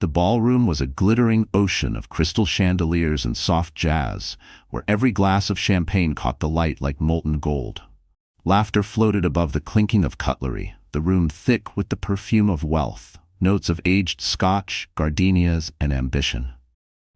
The ballroom was a glittering ocean of crystal chandeliers and soft jazz, where every glass of champagne caught the light like molten gold. Laughter floated above the clinking of cutlery, the room thick with the perfume of wealth, notes of aged scotch, gardenias, and ambition.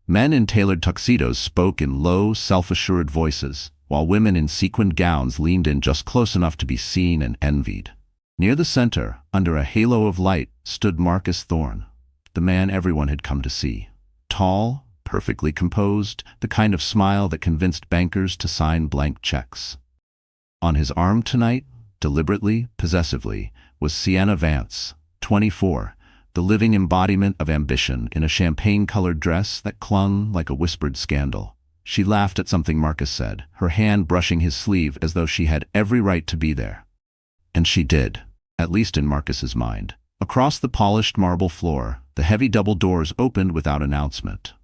Men in tailored tuxedos spoke in low, self-assured voices, while women in sequined gowns leaned in just close enough to be seen and envied. Near the center, under a halo of light, stood Marcus Thorne, the man everyone had come to see. Tall, perfectly composed, the kind of smile that convinced bankers to sign blank checks. On his arm tonight, deliberately, possessively, was Sienna Vance, 24, the living embodiment of ambition in a champagne-colored dress that clung like a whispered scandal. She laughed at something Marcus said, her hand brushing his sleeve as though she had every right to be there. And she did, at least in Marcus's mind. Across the polished marble floor, the heavy double doors opened without announcement.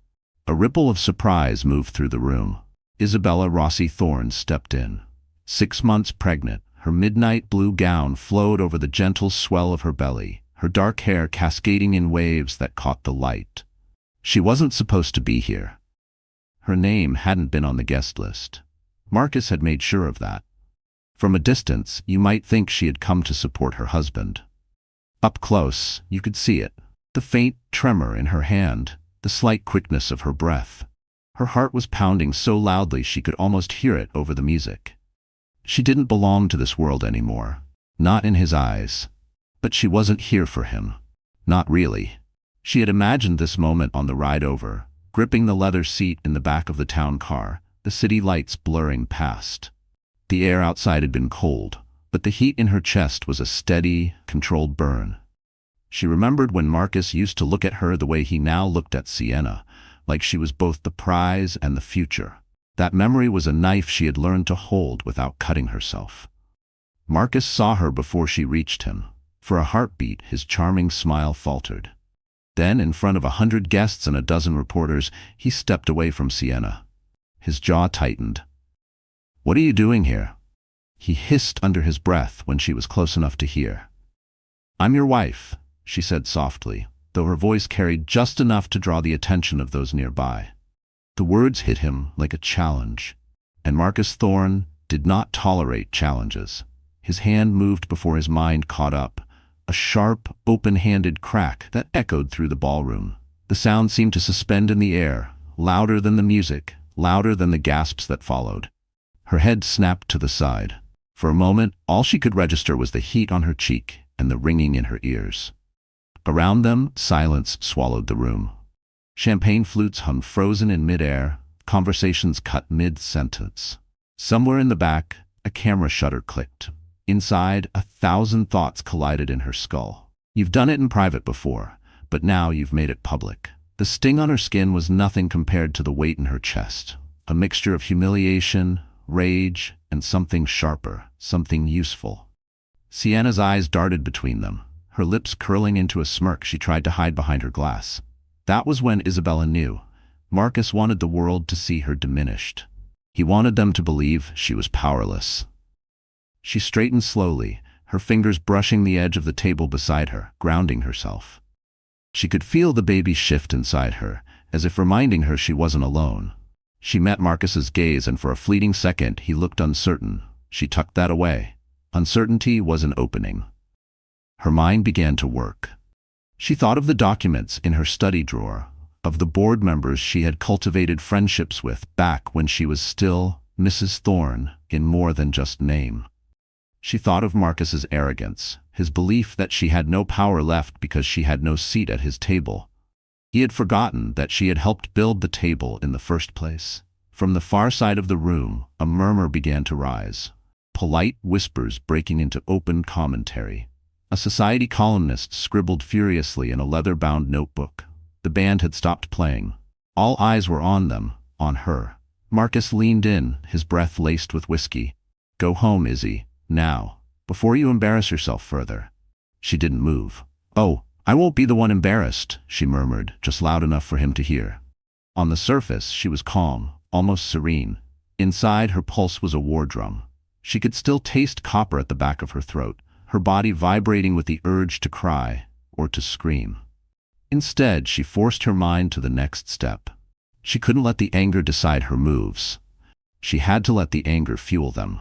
A ripple of surprise moved through the room. Isabella Rossi Thorne stepped in. 6 months pregnant, her midnight blue gown flowed over the gentle swell of her belly, her dark hair cascading in waves that caught the light. She wasn't supposed to be here. Her name hadn't been on the guest list. Marcus had made sure of that. From a distance, you might think she had come to support her husband. Up close, you could see it. The faint tremor in her hand, the slight quickness of her breath. Her heart was pounding so loudly she could almost hear it over the music. She didn't belong to this world anymore. Not in his eyes. But she wasn't here for him. Not really. She had imagined this moment on the ride over, gripping the leather seat in the back of the town car, the city lights blurring past. The air outside had been cold, but the heat in her chest was a steady, controlled burn. She remembered when Marcus used to look at her the way he now looked at Sienna, like she was both the prize and the future. That memory was a knife she had learned to hold without cutting herself. Marcus saw her before she reached him. For a heartbeat, his charming smile faltered. Then, in front of 100 guests and a dozen reporters, he stepped away from Sienna. His jaw tightened. "What are you doing here?" He hissed under his breath when she was close enough to hear. "I'm your wife," she said softly, though her voice carried just enough to draw the attention of those nearby. The words hit him like a challenge, and Marcus Thorne did not tolerate challenges. His hand moved before his mind caught up, a sharp, open-handed crack that echoed through the ballroom. The sound seemed to suspend in the air, louder than the music, louder than the gasps that followed. Her head snapped to the side. For a moment, all she could register was the heat on her cheek and the ringing in her ears. Around them, silence swallowed the room. Champagne flutes hung frozen in midair, conversations cut mid-sentence. Somewhere in the back, a camera shutter clicked. Inside, 1,000 thoughts collided in her skull. You've done it in private before, but now you've made it public. The sting on her skin was nothing compared to the weight in her chest. A mixture of humiliation, rage, and something sharper, something useful. Sienna's eyes darted between them, her lips curling into a smirk she tried to hide behind her glass. That was when Isabella knew. Marcus wanted the world to see her diminished. He wanted them to believe she was powerless. She straightened slowly, her fingers brushing the edge of the table beside her, grounding herself. She could feel the baby shift inside her, as if reminding her she wasn't alone. She met Marcus's gaze, and for a fleeting second he looked uncertain. She tucked that away. Uncertainty was an opening. Her mind began to work. She thought of the documents in her study drawer, of the board members she had cultivated friendships with back when she was still Mrs. Thorne in more than just name. She thought of Marcus's arrogance, his belief that she had no power left because she had no seat at his table. He had forgotten that she had helped build the table in the first place. From the far side of the room, a murmur began to rise, polite whispers breaking into open commentary. A society columnist scribbled furiously in a leather-bound notebook. The band had stopped playing. All eyes were on them, on her. Marcus leaned in, his breath laced with whiskey. "Go home, Izzy. Now, before you embarrass yourself further." She didn't move. "Oh, I won't be the one embarrassed," she murmured, just loud enough for him to hear. On the surface, she was calm, almost serene. Inside, her pulse was a war drum. She could still taste copper at the back of her throat, her body vibrating with the urge to cry or to scream. Instead, she forced her mind to the next step. She couldn't let the anger decide her moves. She had to let the anger fuel them.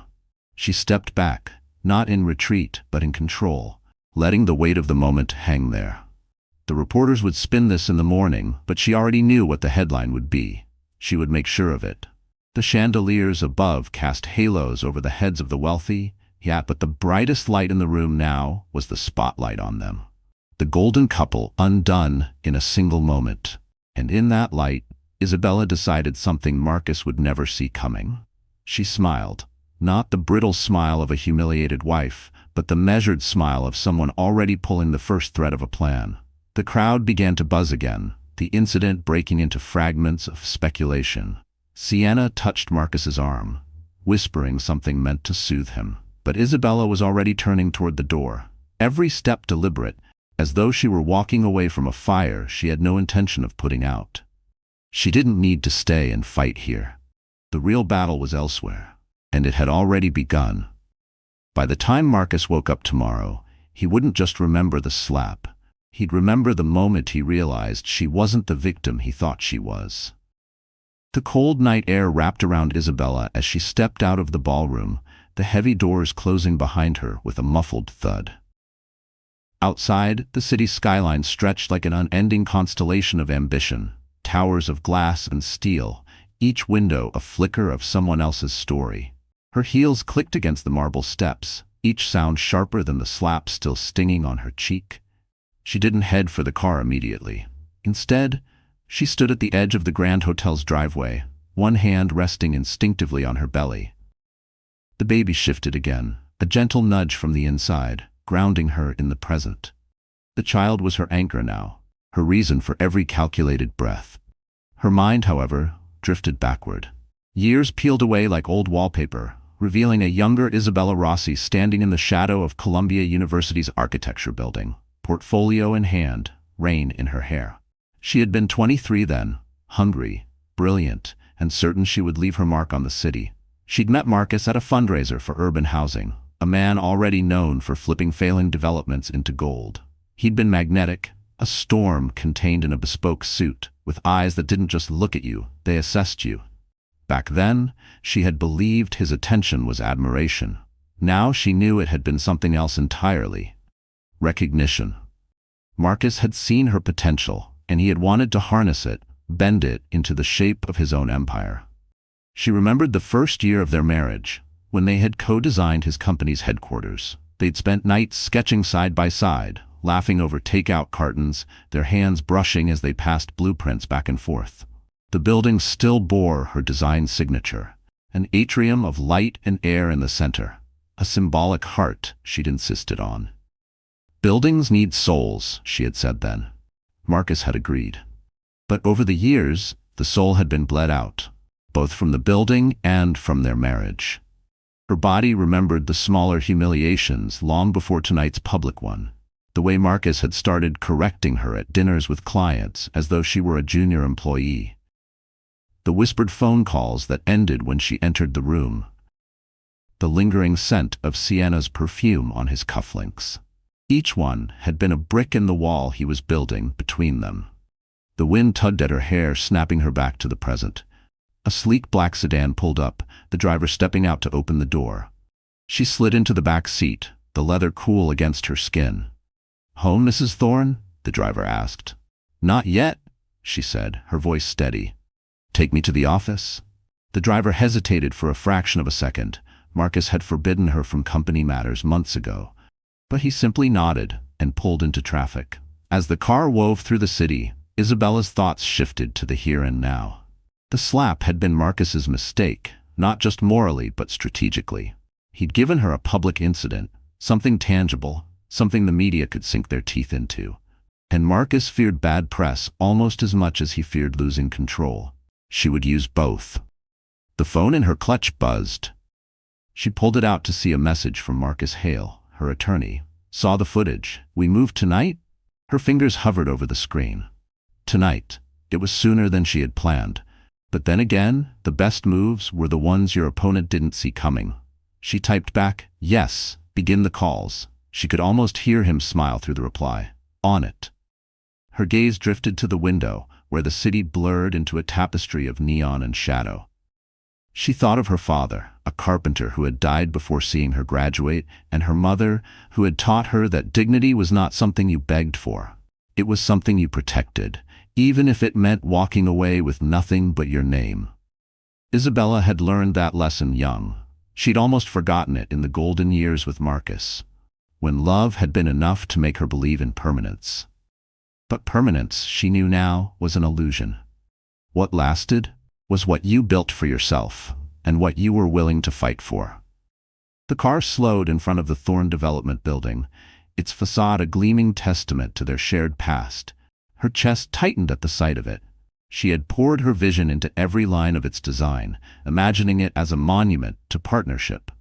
She stepped back, not in retreat, but in control, letting the weight of the moment hang there. The reporters would spin this in the morning, but she already knew what the headline would be. She would make sure of it. The chandeliers above cast halos over the heads of the wealthy, but the brightest light in the room now was the spotlight on them. The golden couple undone in a single moment. And in that light, Isabella decided something Marcus would never see coming. She smiled, not the brittle smile of a humiliated wife, but the measured smile of someone already pulling the first thread of a plan. The crowd began to buzz again, the incident breaking into fragments of speculation. Sienna touched Marcus's arm, whispering something meant to soothe him. But Isabella was already turning toward the door, every step deliberate, as though she were walking away from a fire she had no intention of putting out. She didn't need to stay and fight here. The real battle was elsewhere, and it had already begun. By the time Marcus woke up tomorrow, he wouldn't just remember the slap. He'd remember the moment he realized she wasn't the victim he thought she was. The cold night air wrapped around Isabella as she stepped out of the ballroom, the heavy doors closing behind her with a muffled thud. Outside, the city's skyline stretched like an unending constellation of ambition, towers of glass and steel, each window a flicker of someone else's story. Her heels clicked against the marble steps, each sound sharper than the slap still stinging on her cheek. She didn't head for the car immediately. Instead, she stood at the edge of the Grand Hotel's driveway, one hand resting instinctively on her belly. The baby shifted again, a gentle nudge from the inside, grounding her in the present. The child was her anchor now, her reason for every calculated breath. Her mind, however, drifted backward. Years peeled away like old wallpaper, revealing a younger Isabella Rossi standing in the shadow of Columbia University's architecture building, portfolio in hand, rain in her hair. She had been 23 then, hungry, brilliant, and certain she would leave her mark on the city. She'd met Marcus at a fundraiser for urban housing, a man already known for flipping failing developments into gold. He'd been magnetic, a storm contained in a bespoke suit, with eyes that didn't just look at you, they assessed you. Back then, she had believed his attention was admiration. Now she knew it had been something else entirely. Recognition. Marcus had seen her potential, and he had wanted to harness it, bend it into the shape of his own empire. She remembered the first year of their marriage, when they had co-designed his company's headquarters. They'd spent nights sketching side by side, laughing over takeout cartons, their hands brushing as they passed blueprints back and forth. The building still bore her design signature, an atrium of light and air in the center, a symbolic heart she'd insisted on. Buildings need souls, she had said then. Marcus had agreed. But over the years, the soul had been bled out, both from the building and from their marriage. Her body remembered the smaller humiliations long before tonight's public one, the way Marcus had started correcting her at dinners with clients as though she were a junior employee. The whispered phone calls that ended when she entered the room. The lingering scent of Sienna's perfume on his cufflinks. Each one had been a brick in the wall he was building between them. The wind tugged at her hair, snapping her back to the present. A sleek black sedan pulled up, the driver stepping out to open the door. She slid into the back seat, the leather cool against her skin. "Home, Mrs. Thorne?" the driver asked. "Not yet," she said, her voice steady. "Take me to the office?" The driver hesitated for a fraction of a second. Marcus had forbidden her from company matters months ago. But he simply nodded and pulled into traffic. As the car wove through the city, Isabella's thoughts shifted to the here and now. The slap had been Marcus's mistake, not just morally but strategically. He'd given her a public incident, something tangible, something the media could sink their teeth into. And Marcus feared bad press almost as much as he feared losing control. She would use both. The phone in her clutch buzzed. She pulled it out to see a message from Marcus Hale, her attorney. "Saw the footage. We moved tonight?" Her fingers hovered over the screen. Tonight. It was sooner than she had planned. But then again, the best moves were the ones your opponent didn't see coming. She typed back, "Yes, begin the calls." She could almost hear him smile through the reply. "On it." Her gaze drifted to the window, where the city blurred into a tapestry of neon and shadow. She thought of her father, a carpenter who had died before seeing her graduate, and her mother, who had taught her that dignity was not something you begged for. It was something you protected, even if it meant walking away with nothing but your name. Isabella had learned that lesson young. She'd almost forgotten it in the golden years with Marcus, when love had been enough to make her believe in permanence. But permanence, she knew now, was an illusion. What lasted was what you built for yourself, and what you were willing to fight for. The car slowed in front of the Thorne Development building, its facade a gleaming testament to their shared past. Her chest tightened at the sight of it. She had poured her vision into every line of its design, imagining it as a monument to partnership.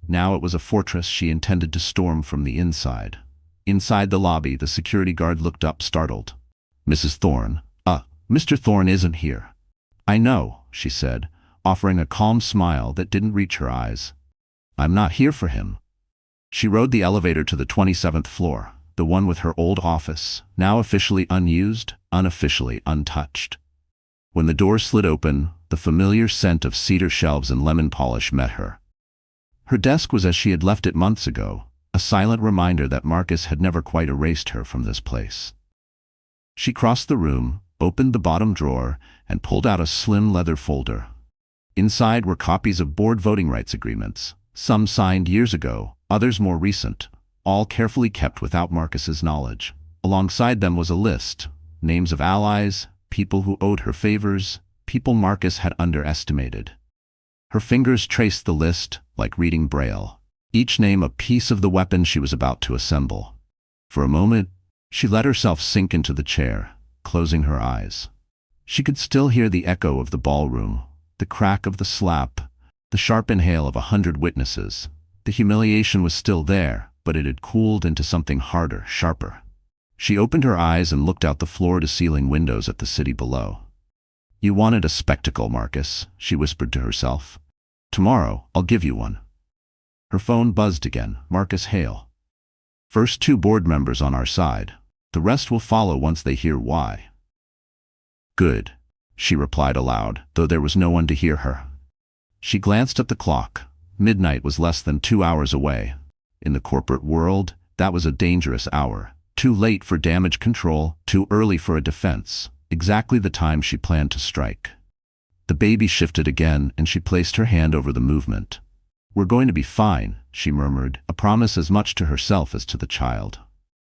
Now it was a fortress she intended to storm from the inside. Inside the lobby, the security guard looked up, startled. "Mrs. Thorne, Mr. Thorne isn't here." "I know," she said, offering a calm smile that didn't reach her eyes. "I'm not here for him." She rode the elevator to the 27th floor, the one with her old office, now officially unused, unofficially untouched. When the door slid open, the familiar scent of cedar shelves and lemon polish met her. Her desk was as she had left it months ago, a silent reminder that Marcus had never quite erased her from this place. She crossed the room, opened the bottom drawer, and pulled out a slim leather folder. Inside were copies of board voting rights agreements, some signed years ago, others more recent, all carefully kept without Marcus's knowledge. Alongside them was a list, names of allies, people who owed her favors, people Marcus had underestimated. Her fingers traced the list like reading Braille, each name a piece of the weapon she was about to assemble. For a moment, she let herself sink into the chair, closing her eyes. She could still hear the echo of the ballroom, the crack of the slap, the sharp inhale of 100 witnesses. The humiliation was still there, but it had cooled into something harder, sharper. She opened her eyes and looked out the floor-to-ceiling windows at the city below. "You wanted a spectacle, Marcus," she whispered to herself. "Tomorrow, I'll give you one." Her phone buzzed again. "Marcus Hale. First 2 board members on our side. The rest will follow once they hear why." "Good," she replied aloud, though there was no one to hear her. She glanced at the clock. Midnight was less than 2 hours away. In the corporate world, that was a dangerous hour. Too late for damage control, too early for a defense. Exactly the time she planned to strike. The baby shifted again, and she placed her hand over the movement. "We're going to be fine," she murmured, a promise as much to herself as to the child.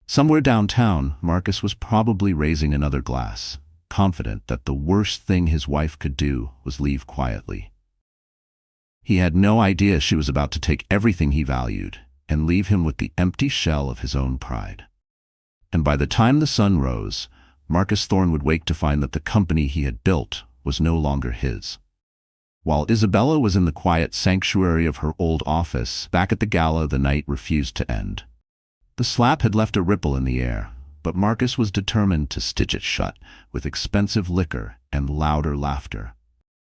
Somewhere downtown, Marcus was probably raising another glass, confident that the worst thing his wife could do was leave quietly. He had no idea she was about to take everything he valued and leave him with the empty shell of his own pride. And by the time the sun rose, Marcus Thorne would wake to find that the company he had built was no longer his. While Isabella was in the quiet sanctuary of her old office, back at the gala, the night refused to end. The slap had left a ripple in the air, but Marcus was determined to stitch it shut with expensive liquor and louder laughter.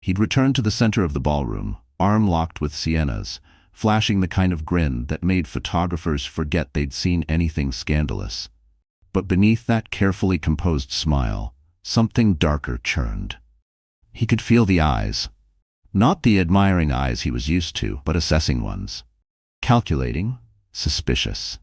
He'd returned to the center of the ballroom, arm locked with Sienna's, flashing the kind of grin that made photographers forget they'd seen anything scandalous. But beneath that carefully composed smile, something darker churned. He could feel the eyes. Not the admiring eyes he was used to, but assessing ones. Calculating, suspicious.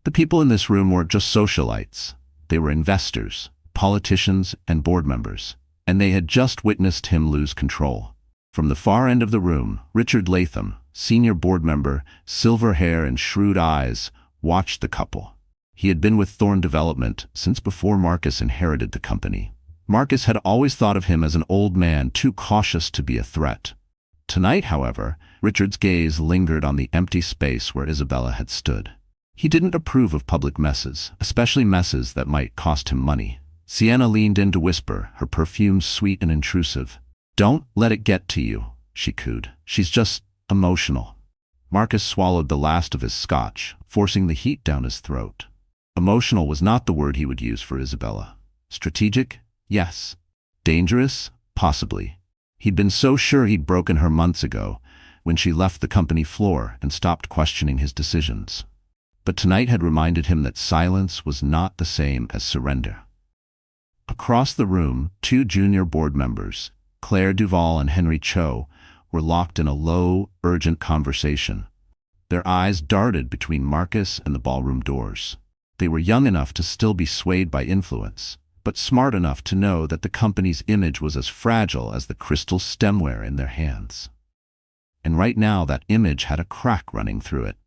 The people in this room weren't just socialites. They were investors, politicians, and board members. And they had just witnessed him lose control. From the far end of the room, Richard Latham, senior board member, silver hair and shrewd eyes, watched the couple. He had been with Thorne Development since before Marcus inherited the company. Marcus had always thought of him as an old man too cautious to be a threat. Tonight, however, Richard's gaze lingered on the empty space where Isabella had stood. He didn't approve of public messes, especially messes that might cost him money. Sienna leaned in to whisper, her perfume sweet and intrusive. "Don't let it get to you," she cooed. "She's just emotional." Marcus swallowed the last of his scotch, forcing the heat down his throat. Emotional was not the word he would use for Isabella. Strategic? Yes. Dangerous? Possibly. He'd been so sure he'd broken her months ago, when she left the company floor and stopped questioning his decisions. But tonight had reminded him that silence was not the same as surrender. Across the room, two junior board members, Claire Duval and Henry Cho, were locked in a low, urgent conversation. Their eyes darted between Marcus and the ballroom doors. They were young enough to still be swayed by influence, but smart enough to know that the company's image was as fragile as the crystal stemware in their hands. And right now that image had a crack running through it.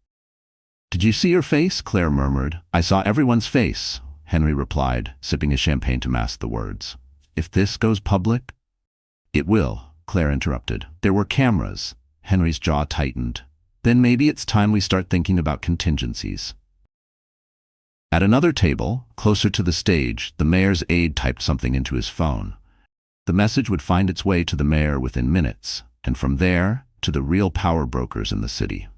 "Did you see her face?" Claire murmured. "I saw everyone's face," Henry replied, sipping his champagne to mask the words. "If this goes public—" "It will," Claire interrupted. "There were cameras." Henry's jaw tightened. "Then maybe it's time we start thinking about contingencies." At another table, closer to the stage, the mayor's aide typed something into his phone. The message would find its way to the mayor within minutes, and from there, to the real power brokers in the city.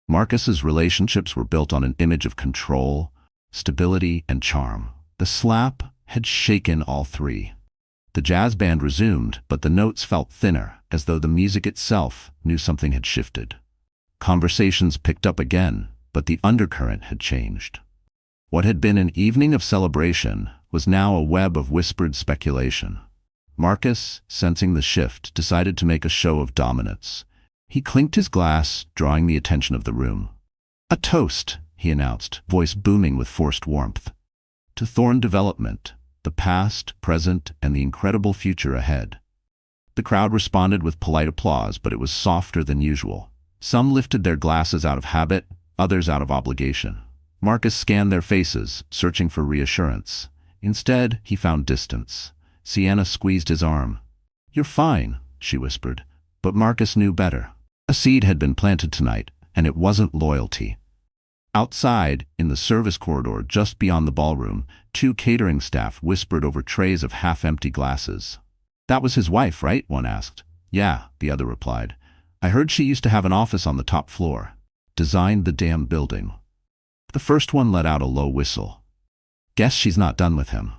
Marcus's relationships were built on an image of control, stability, and charm. The slap had shaken all three. The jazz band resumed, but the notes felt thinner, as though the music itself knew something had shifted. Conversations picked up again, but the undercurrent had changed. What had been an evening of celebration was now a web of whispered speculation. Marcus, sensing the shift, decided to make a show of dominance. He clinked his glass, drawing the attention of the room. "A toast," he announced, voice booming with forced warmth. "To Thorne Development, the past, present, and the incredible future ahead." The crowd responded with polite applause, but it was softer than usual. Some lifted their glasses out of habit, others out of obligation. Marcus scanned their faces, searching for reassurance. Instead, he found distance. Sienna squeezed his arm. "You're fine," she whispered. But Marcus knew better. A seed had been planted tonight, and it wasn't loyalty. Outside, in the service corridor just beyond the ballroom, two catering staff whispered over trays of half-empty glasses. "That was his wife, right?" one asked. "Yeah," the other replied. "I heard she used to have an office on the top floor. Designed the damn building." The first one let out a low whistle. "Guess she's not done with him."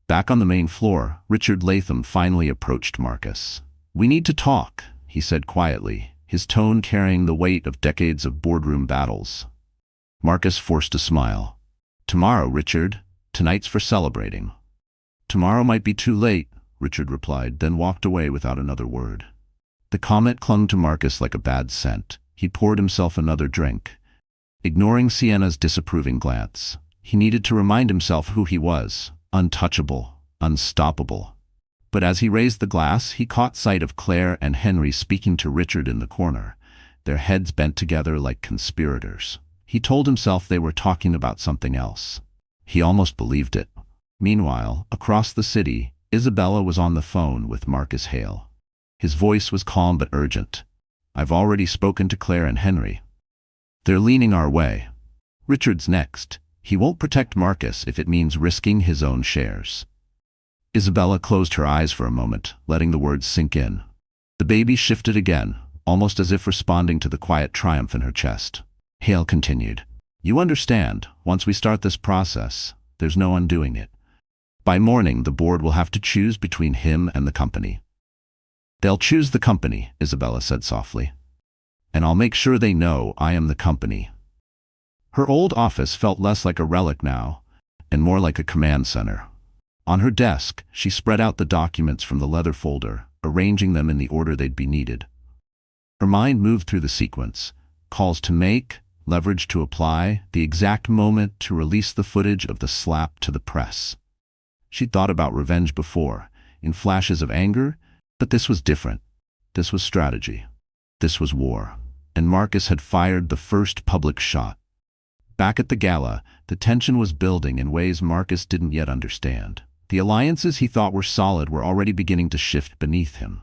Back on the main floor, Richard Latham finally approached Marcus. "We need to talk," he said quietly, his tone carrying the weight of decades of boardroom battles. Marcus forced a smile. "Tomorrow, Richard. Tonight's for celebrating." "Tomorrow might be too late," Richard replied, then walked away without another word. The comment clung to Marcus like a bad scent. He poured himself another drink. Ignoring Sienna's disapproving glance, he needed to remind himself who he was: untouchable, unstoppable. But as he raised the glass, he caught sight of Claire and Henry speaking to Richard in the corner, their heads bent together like conspirators. He told himself they were talking about something else. He almost believed it. Meanwhile, across the city, Isabella was on the phone with Marcus Hale. His voice was calm but urgent. "I've already spoken to Claire and Henry. They're leaning our way. Richard's next. He won't protect Marcus if it means risking his own shares." Isabella closed her eyes for a moment, letting the words sink in. The baby shifted again, almost as if responding to the quiet triumph in her chest. Hale continued. "You understand, once we start this process, there's no undoing it. By morning, the board will have to choose between him and the company." "They'll choose the company," Isabella said softly. "And I'll make sure they know I am the company." Her old office felt less like a relic now, and more like a command center. On her desk, she spread out the documents from the leather folder, arranging them in the order they'd be needed. Her mind moved through the sequence: calls to make, leverage to apply, the exact moment to release the footage of the slap to the press. She'd thought about revenge before, in flashes of anger, but this was different. This was strategy. This was war. And Marcus had fired the first public shot. Back at the gala, the tension was building in ways Marcus didn't yet understand. The alliances he thought were solid were already beginning to shift beneath him.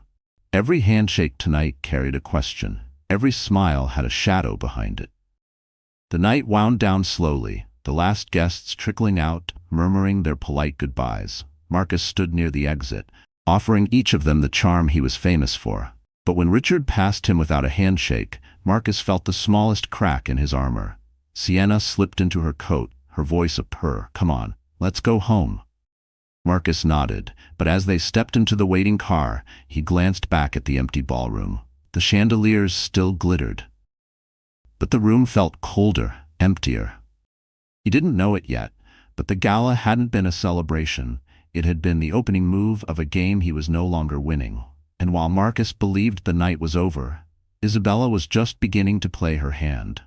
Every handshake tonight carried a question. Every smile had a shadow behind it. The night wound down slowly, the last guests trickling out, murmuring their polite goodbyes. Marcus stood near the exit, offering each of them the charm he was famous for. But when Richard passed him without a handshake, Marcus felt the smallest crack in his armor. Sienna slipped into her coat, her voice a purr. "Come on, let's go home." Marcus nodded, but as they stepped into the waiting car, he glanced back at the empty ballroom. The chandeliers still glittered. But the room felt colder, emptier. He didn't know it yet, but the gala hadn't been a celebration. It had been the opening move of a game he was no longer winning. And while Marcus believed the night was over, Isabella was just beginning to play her hand.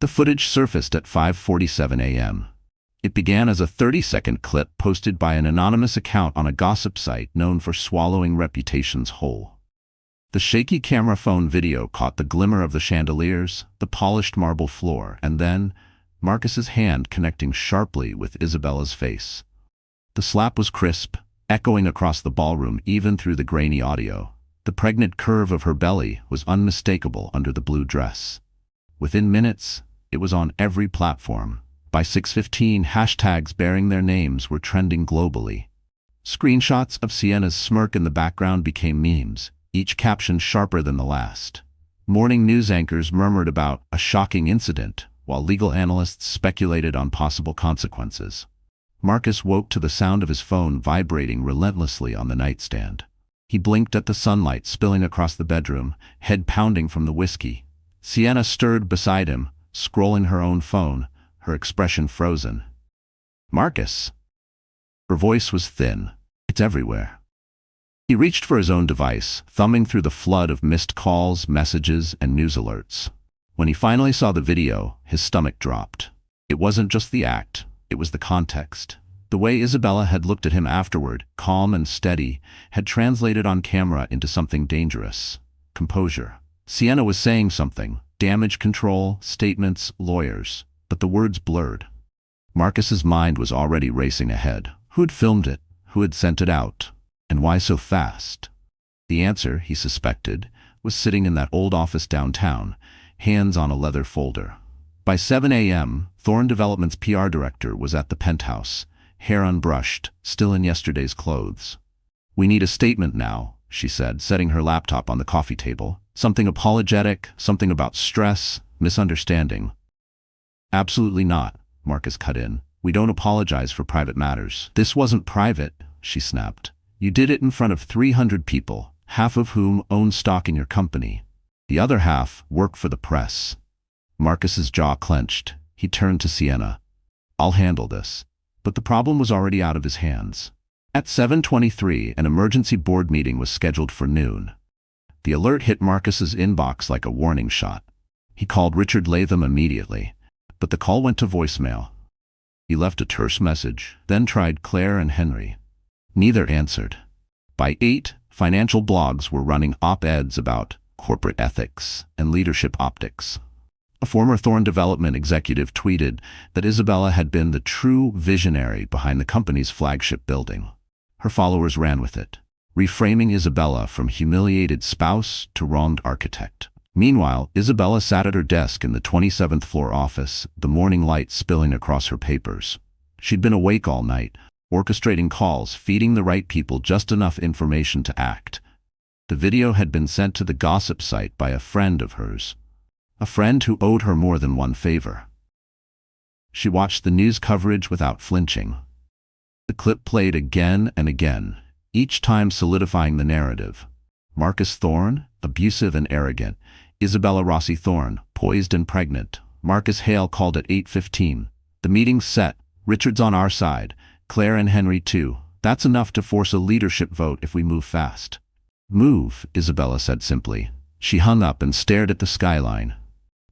The footage surfaced at 5:47 a.m. It began as a 30-second clip posted by an anonymous account on a gossip site known for swallowing reputations whole. The shaky camera phone video caught the glimmer of the chandeliers, the polished marble floor, and then Marcus's hand connecting sharply with Isabella's face. The slap was crisp, echoing across the ballroom even through the grainy audio. The pregnant curve of her belly was unmistakable under the blue dress. Within minutes, it was on every platform. By 6:15, hashtags bearing their names were trending globally. Screenshots of Sienna's smirk in the background became memes, each caption sharper than the last. Morning news anchors murmured about a shocking incident, while legal analysts speculated on possible consequences. Marcus woke to the sound of his phone vibrating relentlessly on the nightstand. He blinked at the sunlight spilling across the bedroom, head pounding from the whiskey. Sienna stirred beside him, scrolling her own phone, her expression frozen. "Marcus." Her voice was thin. "It's everywhere." He reached for his own device, thumbing through the flood of missed calls, messages, and news alerts. When he finally saw the video, his stomach dropped. It wasn't just the act, it was the context. The way Isabella had looked at him afterward, calm and steady, had translated on camera into something dangerous. Composure. Sienna was saying something, damage control, statements, lawyers, but the words blurred. Marcus's mind was already racing ahead. Who had filmed it? Who had sent it out? And why so fast? The answer, he suspected, was sitting in that old office downtown, hands on a leather folder. By 7 a.m., Thorne Development's PR director was at the penthouse, hair unbrushed, still in yesterday's clothes. "We need a statement now," she said, setting her laptop on the coffee table. "Something apologetic, something about stress, misunderstanding." "Absolutely not," Marcus cut in. "We don't apologize for private matters." "This wasn't private," she snapped. "You did it in front of 300 people, half of whom own stock in your company. The other half work for the press." Marcus's jaw clenched. He turned to Sienna. "I'll handle this." But the problem was already out of his hands. At 7:23, an emergency board meeting was scheduled for noon. The alert hit Marcus's inbox like a warning shot. He called Richard Latham immediately, but the call went to voicemail. He left a terse message, then tried Claire and Henry. Neither answered. By 8, financial blogs were running op-eds about corporate ethics and leadership optics. A former Thorne Development executive tweeted that Isabella had been the true visionary behind the company's flagship building. Her followers ran with it, reframing Isabella from humiliated spouse to wronged architect. Meanwhile, Isabella sat at her desk in the 27th floor office, the morning light spilling across her papers. She'd been awake all night, orchestrating calls, feeding the right people just enough information to act. The video had been sent to the gossip site by a friend of hers. A friend who owed her more than one favor. She watched the news coverage without flinching. The clip played again and again, each time solidifying the narrative. Marcus Thorne, abusive and arrogant. Isabella Rossi Thorne, poised and pregnant. Marcus Hale called at 8:15. The meeting's set. Richard's on our side. Claire and Henry too. That's enough to force a leadership vote if we move fast. Move, Isabella said simply. She hung up and stared at the skyline.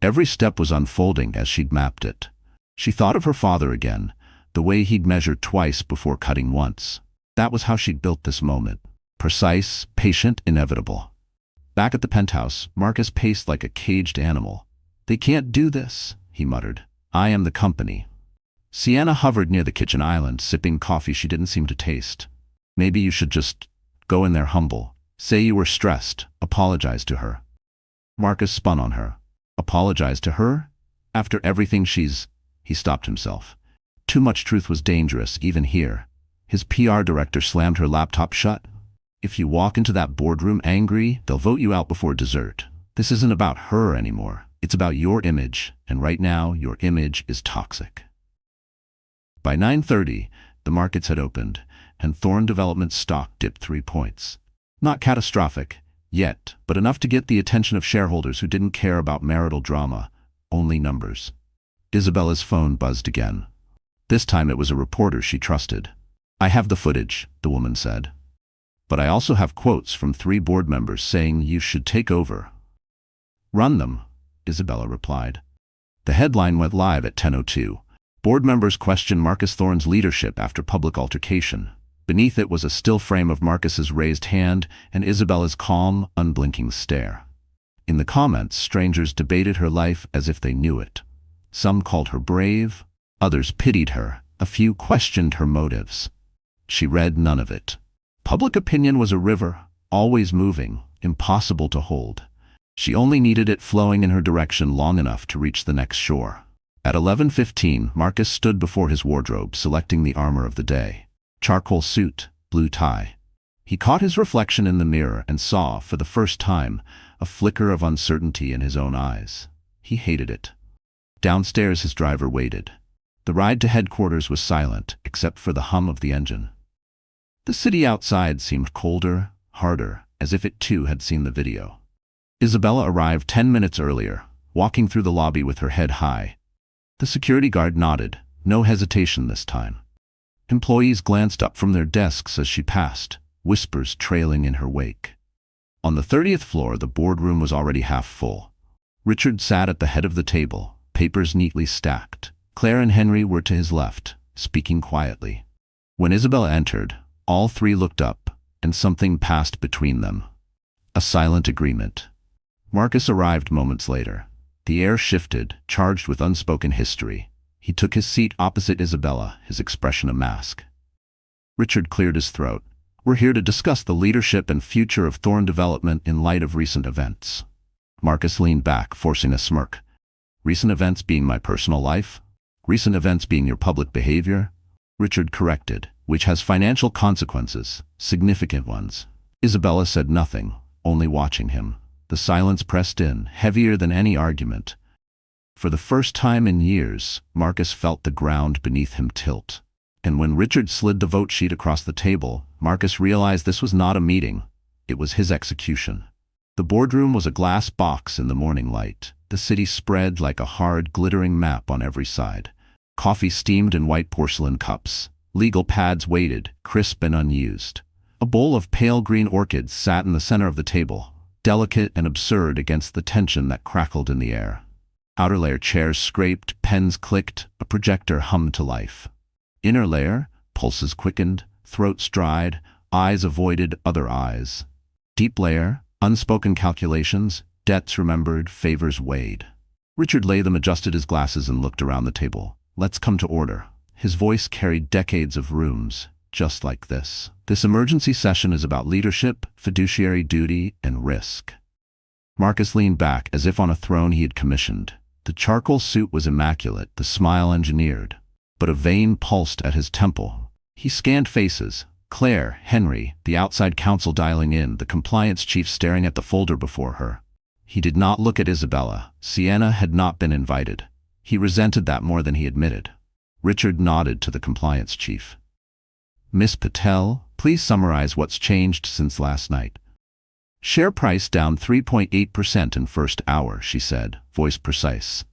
Every step was unfolding as she'd mapped it. She thought of her father again, the way he'd measured twice before cutting once. That was how she'd built this moment. Precise, patient, inevitable. Back at the penthouse, Marcus paced like a caged animal. "They can't do this," he muttered. "I am the company." Sienna hovered near the kitchen island, sipping coffee she didn't seem to taste. "Maybe you should just go in there humble. Say you were stressed. Apologize to her." Marcus spun on her. Apologize to her? After everything she's... He stopped himself. Too much truth was dangerous, even here. His PR director slammed her laptop shut. "If you walk into that boardroom angry, they'll vote you out before dessert. This isn't about her anymore. It's about your image, and right now, your image is toxic." By 9:30, the markets had opened, and Thorne Development stock dipped 3 points. Not catastrophic, yet, but enough to get the attention of shareholders who didn't care about marital drama, only numbers. Isabella's phone buzzed again. This time it was a reporter she trusted. I have the footage, the woman said. But I also have quotes from 3 board members saying you should take over. Run them, Isabella replied. The headline went live at 10:02. Board members questioned Marcus Thorne's leadership after public altercation. Beneath it was a still frame of Marcus's raised hand and Isabella's calm, unblinking stare. In the comments, strangers debated her life as if they knew it. Some called her brave, others pitied her, a few questioned her motives. She read none of it. Public opinion was a river, always moving, impossible to hold. She only needed it flowing in her direction long enough to reach the next shore. At 11:15, Marcus stood before his wardrobe, selecting the armor of the day. Charcoal suit, blue tie. He caught his reflection in the mirror and saw, for the first time, a flicker of uncertainty in his own eyes. He hated it. Downstairs his driver waited. The ride to headquarters was silent, except for the hum of the engine. The city outside seemed colder, harder, as if it too had seen the video. Isabella arrived 10 minutes earlier, walking through the lobby with her head high. The security guard nodded, no hesitation this time. Employees glanced up from their desks as she passed, whispers trailing in her wake. On the 30th floor, the boardroom was already half full. Richard sat at the head of the table, papers neatly stacked. Claire and Henry were to his left, speaking quietly. When Isabella entered, all 3 looked up, and something passed between them. A silent agreement. Marcus arrived moments later. The air shifted, charged with unspoken history. He took his seat opposite Isabella, his expression a mask. Richard cleared his throat. We're here to discuss the leadership and future of Thorne Development in light of recent events. Marcus leaned back, forcing a smirk. Recent events being my personal life? Recent events being your public behavior? Richard corrected, which has financial consequences, significant ones. Isabella said nothing, only watching him. The silence pressed in, heavier than any argument. For the first time in years, Marcus felt the ground beneath him tilt. And when Richard slid the vote sheet across the table, Marcus realized this was not a meeting. It was his execution. The boardroom was a glass box in the morning light. The city spread like a hard, glittering map on every side. Coffee steamed in white porcelain cups. Legal pads waited, crisp and unused. A bowl of pale green orchids sat in the center of the table, delicate and absurd against the tension that crackled in the air. Outer layer chairs scraped, pens clicked, a projector hummed to life. Inner layer, pulses quickened, throats dried, eyes avoided other eyes. Deep layer, unspoken calculations, debts remembered, favors weighed. Richard Latham adjusted his glasses and looked around the table. Let's come to order. His voice carried decades of rooms, just like this. This emergency session is about leadership, fiduciary duty, and risk. Marcus leaned back as if on a throne he had commissioned. The charcoal suit was immaculate, the smile engineered, but a vein pulsed at his temple. He scanned faces. Claire, Henry, the outside counsel dialing in, the compliance chief staring at the folder before her. He did not look at Isabella. Sienna had not been invited. He resented that more than he admitted. Richard nodded to the compliance chief. Miss Patel, please summarize what's changed since last night. Share price down 3.8% in first hour, she said, voice precise.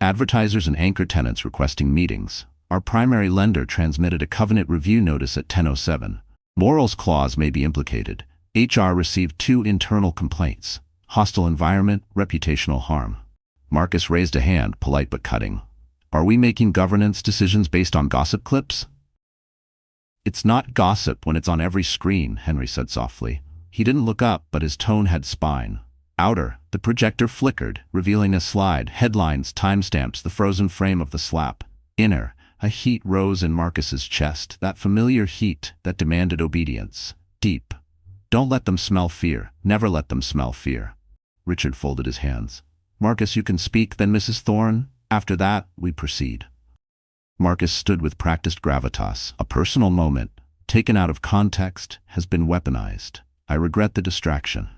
Advertisers and anchor tenants requesting meetings. Our primary lender transmitted a covenant review notice at 10:07. Morals clause may be implicated. HR received 2 internal complaints. Hostile environment, reputational harm. Marcus raised a hand, polite but cutting. Are we making governance decisions based on gossip clips? It's not gossip when it's on every screen, Henry said softly. He didn't look up, but his tone had spine. Outer, the projector flickered, revealing a slide, headlines, timestamps, the frozen frame of the slap. Inner, a heat rose in Marcus's chest, that familiar heat that demanded obedience. Deep. Don't let them smell fear. Never let them smell fear. Richard folded his hands. Marcus, you can speak, then Mrs. Thorne. After that, we proceed. Marcus stood with practiced gravitas. A personal moment, taken out of context, has been weaponized. I regret the distraction.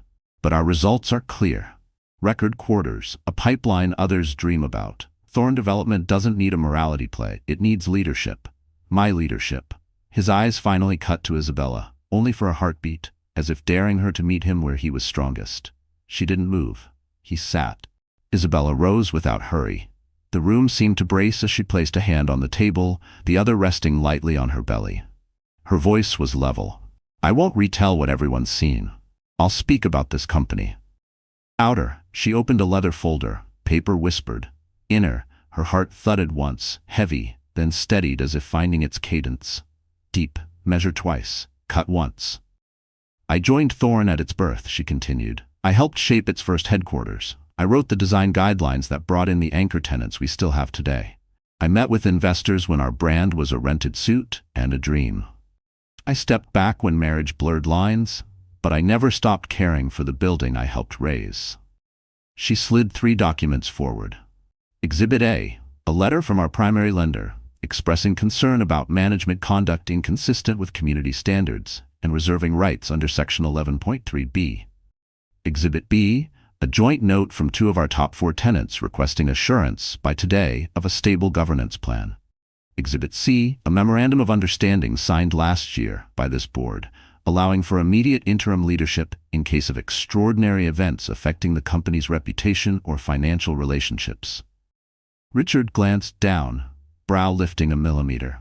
But our results are clear. Record quarters, a pipeline others dream about. Thorne Development doesn't need a morality play. It needs leadership. My leadership. His eyes finally cut to Isabella, only for a heartbeat, as if daring her to meet him where he was strongest. She didn't move. He sat. Isabella rose without hurry. The room seemed to brace as she placed a hand on the table, the other resting lightly on her belly. Her voice was level. I won't retell what everyone's seen. I'll speak about this company. Outer, she opened a leather folder. Paper whispered. Inner, her heart thudded once, heavy, then steadied as if finding its cadence. Deep, measure twice, cut once. I joined Thorne at its birth, she continued. I helped shape its first headquarters. I wrote the design guidelines that brought in the anchor tenants we still have today. I met with investors when our brand was a rented suit and a dream. I stepped back when marriage blurred lines, but I never stopped caring for the building I helped raise. She slid 3 documents forward. Exhibit A, a letter from our primary lender, expressing concern about management conduct inconsistent with community standards and reserving rights under Section 11.3b. Exhibit B, a joint note from 2 of our top 4 tenants requesting assurance by today of a stable governance plan. Exhibit C, a memorandum of understanding signed last year by this board, allowing for immediate interim leadership in case of extraordinary events affecting the company's reputation or financial relationships. Richard glanced down, brow lifting a millimeter.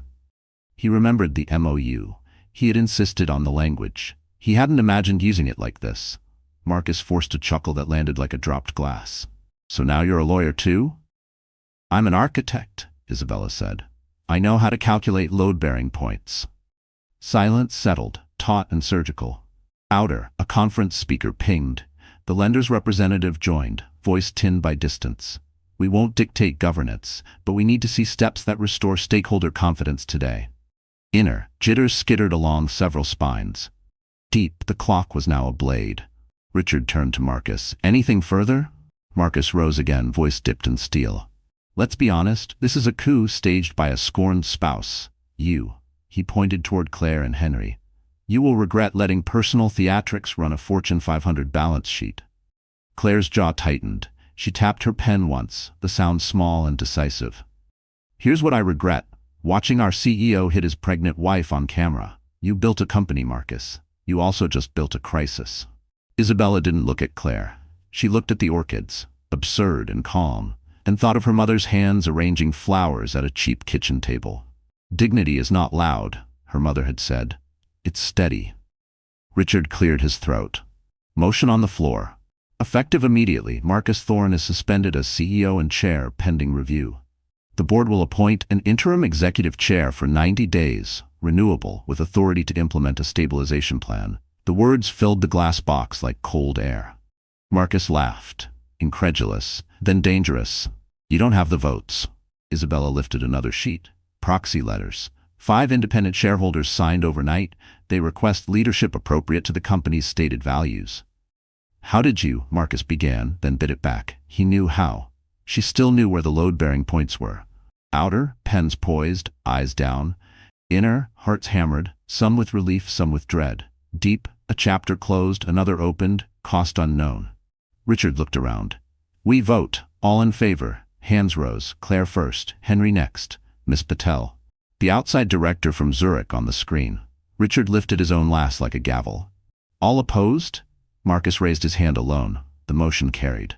He remembered the MOU. He had insisted on the language. He hadn't imagined using it like this. Marcus forced a chuckle that landed like a dropped glass. So now you're a lawyer too? I'm an architect, Isabella said. I know how to calculate load-bearing points. Silence settled, taut and surgical. Outer, a conference speaker pinged. The lender's representative joined, voice tinned by distance. We won't dictate governance, but we need to see steps that restore stakeholder confidence today. Inner, jitters skittered along several spines. Deep, the clock was now a blade. Richard turned to Marcus. Anything further? Marcus rose again, voice dipped in steel. Let's be honest, this is a coup staged by a scorned spouse. You. He pointed toward Claire and Henry. You will regret letting personal theatrics run a Fortune 500 balance sheet. Claire's jaw tightened. She tapped her pen once, the sound small and decisive. Here's what I regret. Watching our CEO hit his pregnant wife on camera. You built a company, Marcus. You also just built a crisis. Isabella didn't look at Claire. She looked at the orchids, absurd and calm, and thought of her mother's hands arranging flowers at a cheap kitchen table. Dignity is not loud, her mother had said. It's steady. Richard cleared his throat. Motion on the floor. Effective immediately, Marcus Thorne is suspended as CEO and chair pending review. The board will appoint an interim executive chair for 90 days, renewable, with authority to implement a stabilization plan. The words filled the glass box like cold air. Marcus laughed, incredulous, then dangerous. You don't have the votes. Isabella lifted another sheet. Proxy letters. 5 independent shareholders signed overnight. They request leadership appropriate to the company's stated values. How did you? Marcus began, then bit it back. He knew how. She still knew where the load-bearing points were. Outer, pens poised, eyes down. Inner, hearts hammered, some with relief, some with dread. Deep, a chapter closed, another opened, cost unknown. Richard looked around. We vote. All in favor. Hands rose. Claire first, Henry next, Miss Patel. The outside director from Zurich on the screen. Richard lifted his own last like a gavel. All opposed? Marcus raised his hand alone. The motion carried.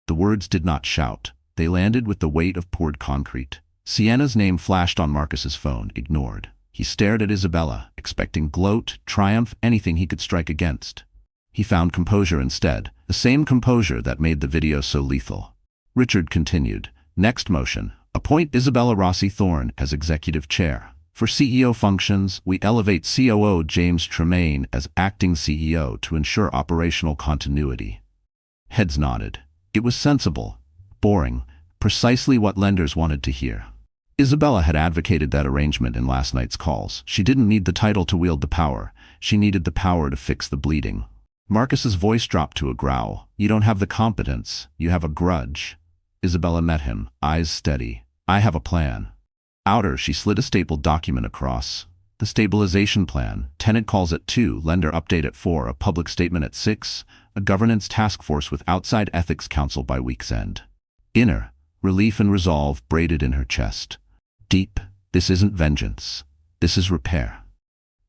The words did not shout. They landed with the weight of poured concrete. Sienna's name flashed on Marcus's phone, ignored. He stared at Isabella, expecting gloat, triumph, anything he could strike against. He found composure instead, the same composure that made the video so lethal. Richard continued. Next motion. Appoint Isabella Rossi Thorne as executive chair. For CEO functions, we elevate COO James Tremaine as acting CEO to ensure operational continuity. Heads nodded. It was sensible, boring, precisely what lenders wanted to hear. Isabella had advocated that arrangement in last night's calls. She didn't need the title to wield the power. She needed the power to fix the bleeding. Marcus's voice dropped to a growl. You don't have the competence. You have a grudge. Isabella met him, eyes steady. I have a plan. Outer, she slid a stapled document across. The stabilization plan. Tenant calls at 2, lender update at 4, a public statement at 6, a governance task force with outside ethics council by week's end. Inner, relief and resolve braided in her chest. Deep, this isn't vengeance. This is repair.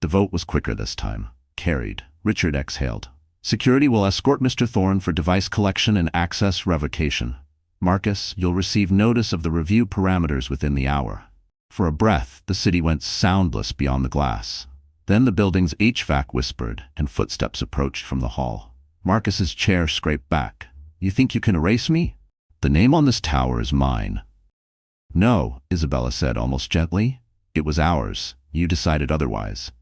The vote was quicker this time. Carried. Richard exhaled. Security will escort Mr. Thorne for device collection and access revocation. Marcus, you'll receive notice of the review parameters within the hour. For a breath, the city went soundless beyond the glass. Then the building's HVAC whispered, and footsteps approached from the hall. Marcus's chair scraped back. "You think you can erase me? The name on this tower is mine." "No," Isabella said almost gently. "It was ours. You decided otherwise."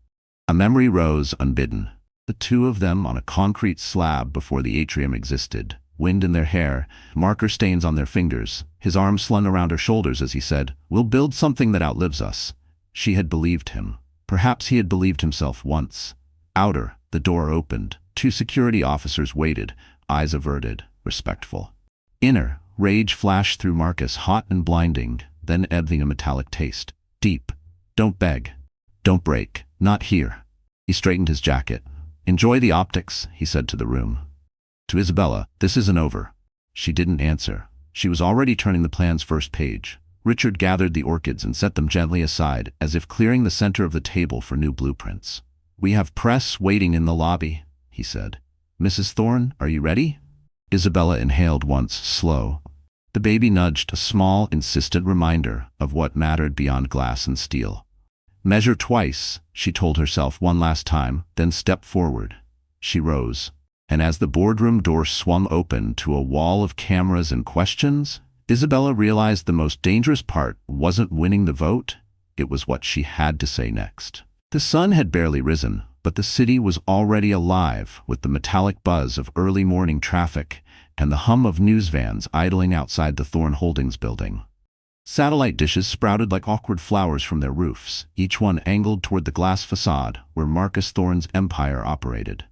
A memory rose unbidden. The two of them on a concrete slab before the atrium existed, wind in their hair, marker stains on their fingers, his arms slung around her shoulders as he said, "We'll build something that outlives us." She had believed him. Perhaps he had believed himself once. Outer, the door opened. 2 security officers waited, eyes averted, respectful. Inner, rage flashed through Marcus, hot and blinding, then ebbing a metallic taste. Deep. "Don't beg. Don't break. Not here." He straightened his jacket. "Enjoy the optics," he said to the room. To Isabella, "This isn't over." She didn't answer. She was already turning the plan's first page. Richard gathered the orchids and set them gently aside, as if clearing the center of the table for new blueprints. "We have press waiting in the lobby," he said. "Mrs. Thorne, are you ready?" Isabella inhaled once, slow. The baby nudged, a small, insistent reminder of what mattered beyond glass and steel. "Measure twice," she told herself one last time, then step forward. She rose, and as the boardroom door swung open to a wall of cameras and questions, Isabella realized the most dangerous part wasn't winning the vote, it was what she had to say next. The sun had barely risen, but the city was already alive with the metallic buzz of early morning traffic and the hum of news vans idling outside the Thorne Holdings building. Satellite dishes sprouted like awkward flowers from their roofs, each one angled toward the glass facade where Marcus Thorne's empire operated.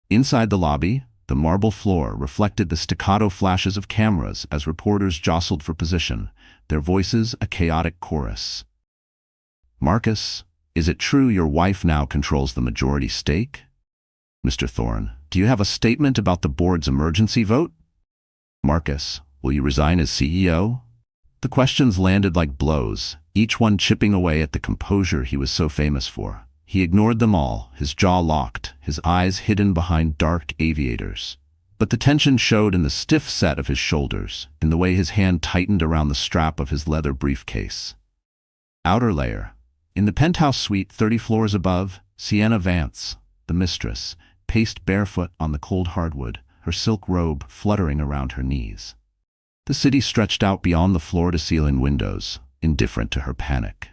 Inside the lobby, the marble floor reflected the staccato flashes of cameras as reporters jostled for position, their voices a chaotic chorus. "Marcus, is it true your wife now controls the majority stake? Mr. Thorne, do you have a statement about the board's emergency vote? Marcus, will you resign as CEO?" The questions landed like blows, each one chipping away at the composure he was so famous for. He ignored them all, his jaw locked, his eyes hidden behind dark aviators. But the tension showed in the stiff set of his shoulders, in the way his hand tightened around the strap of his leather briefcase. Outer layer. In the penthouse suite 30 floors above, Sienna Vance, the mistress, paced barefoot on the cold hardwood, her silk robe fluttering around her knees. The city stretched out beyond the floor-to-ceiling windows, indifferent to her panic.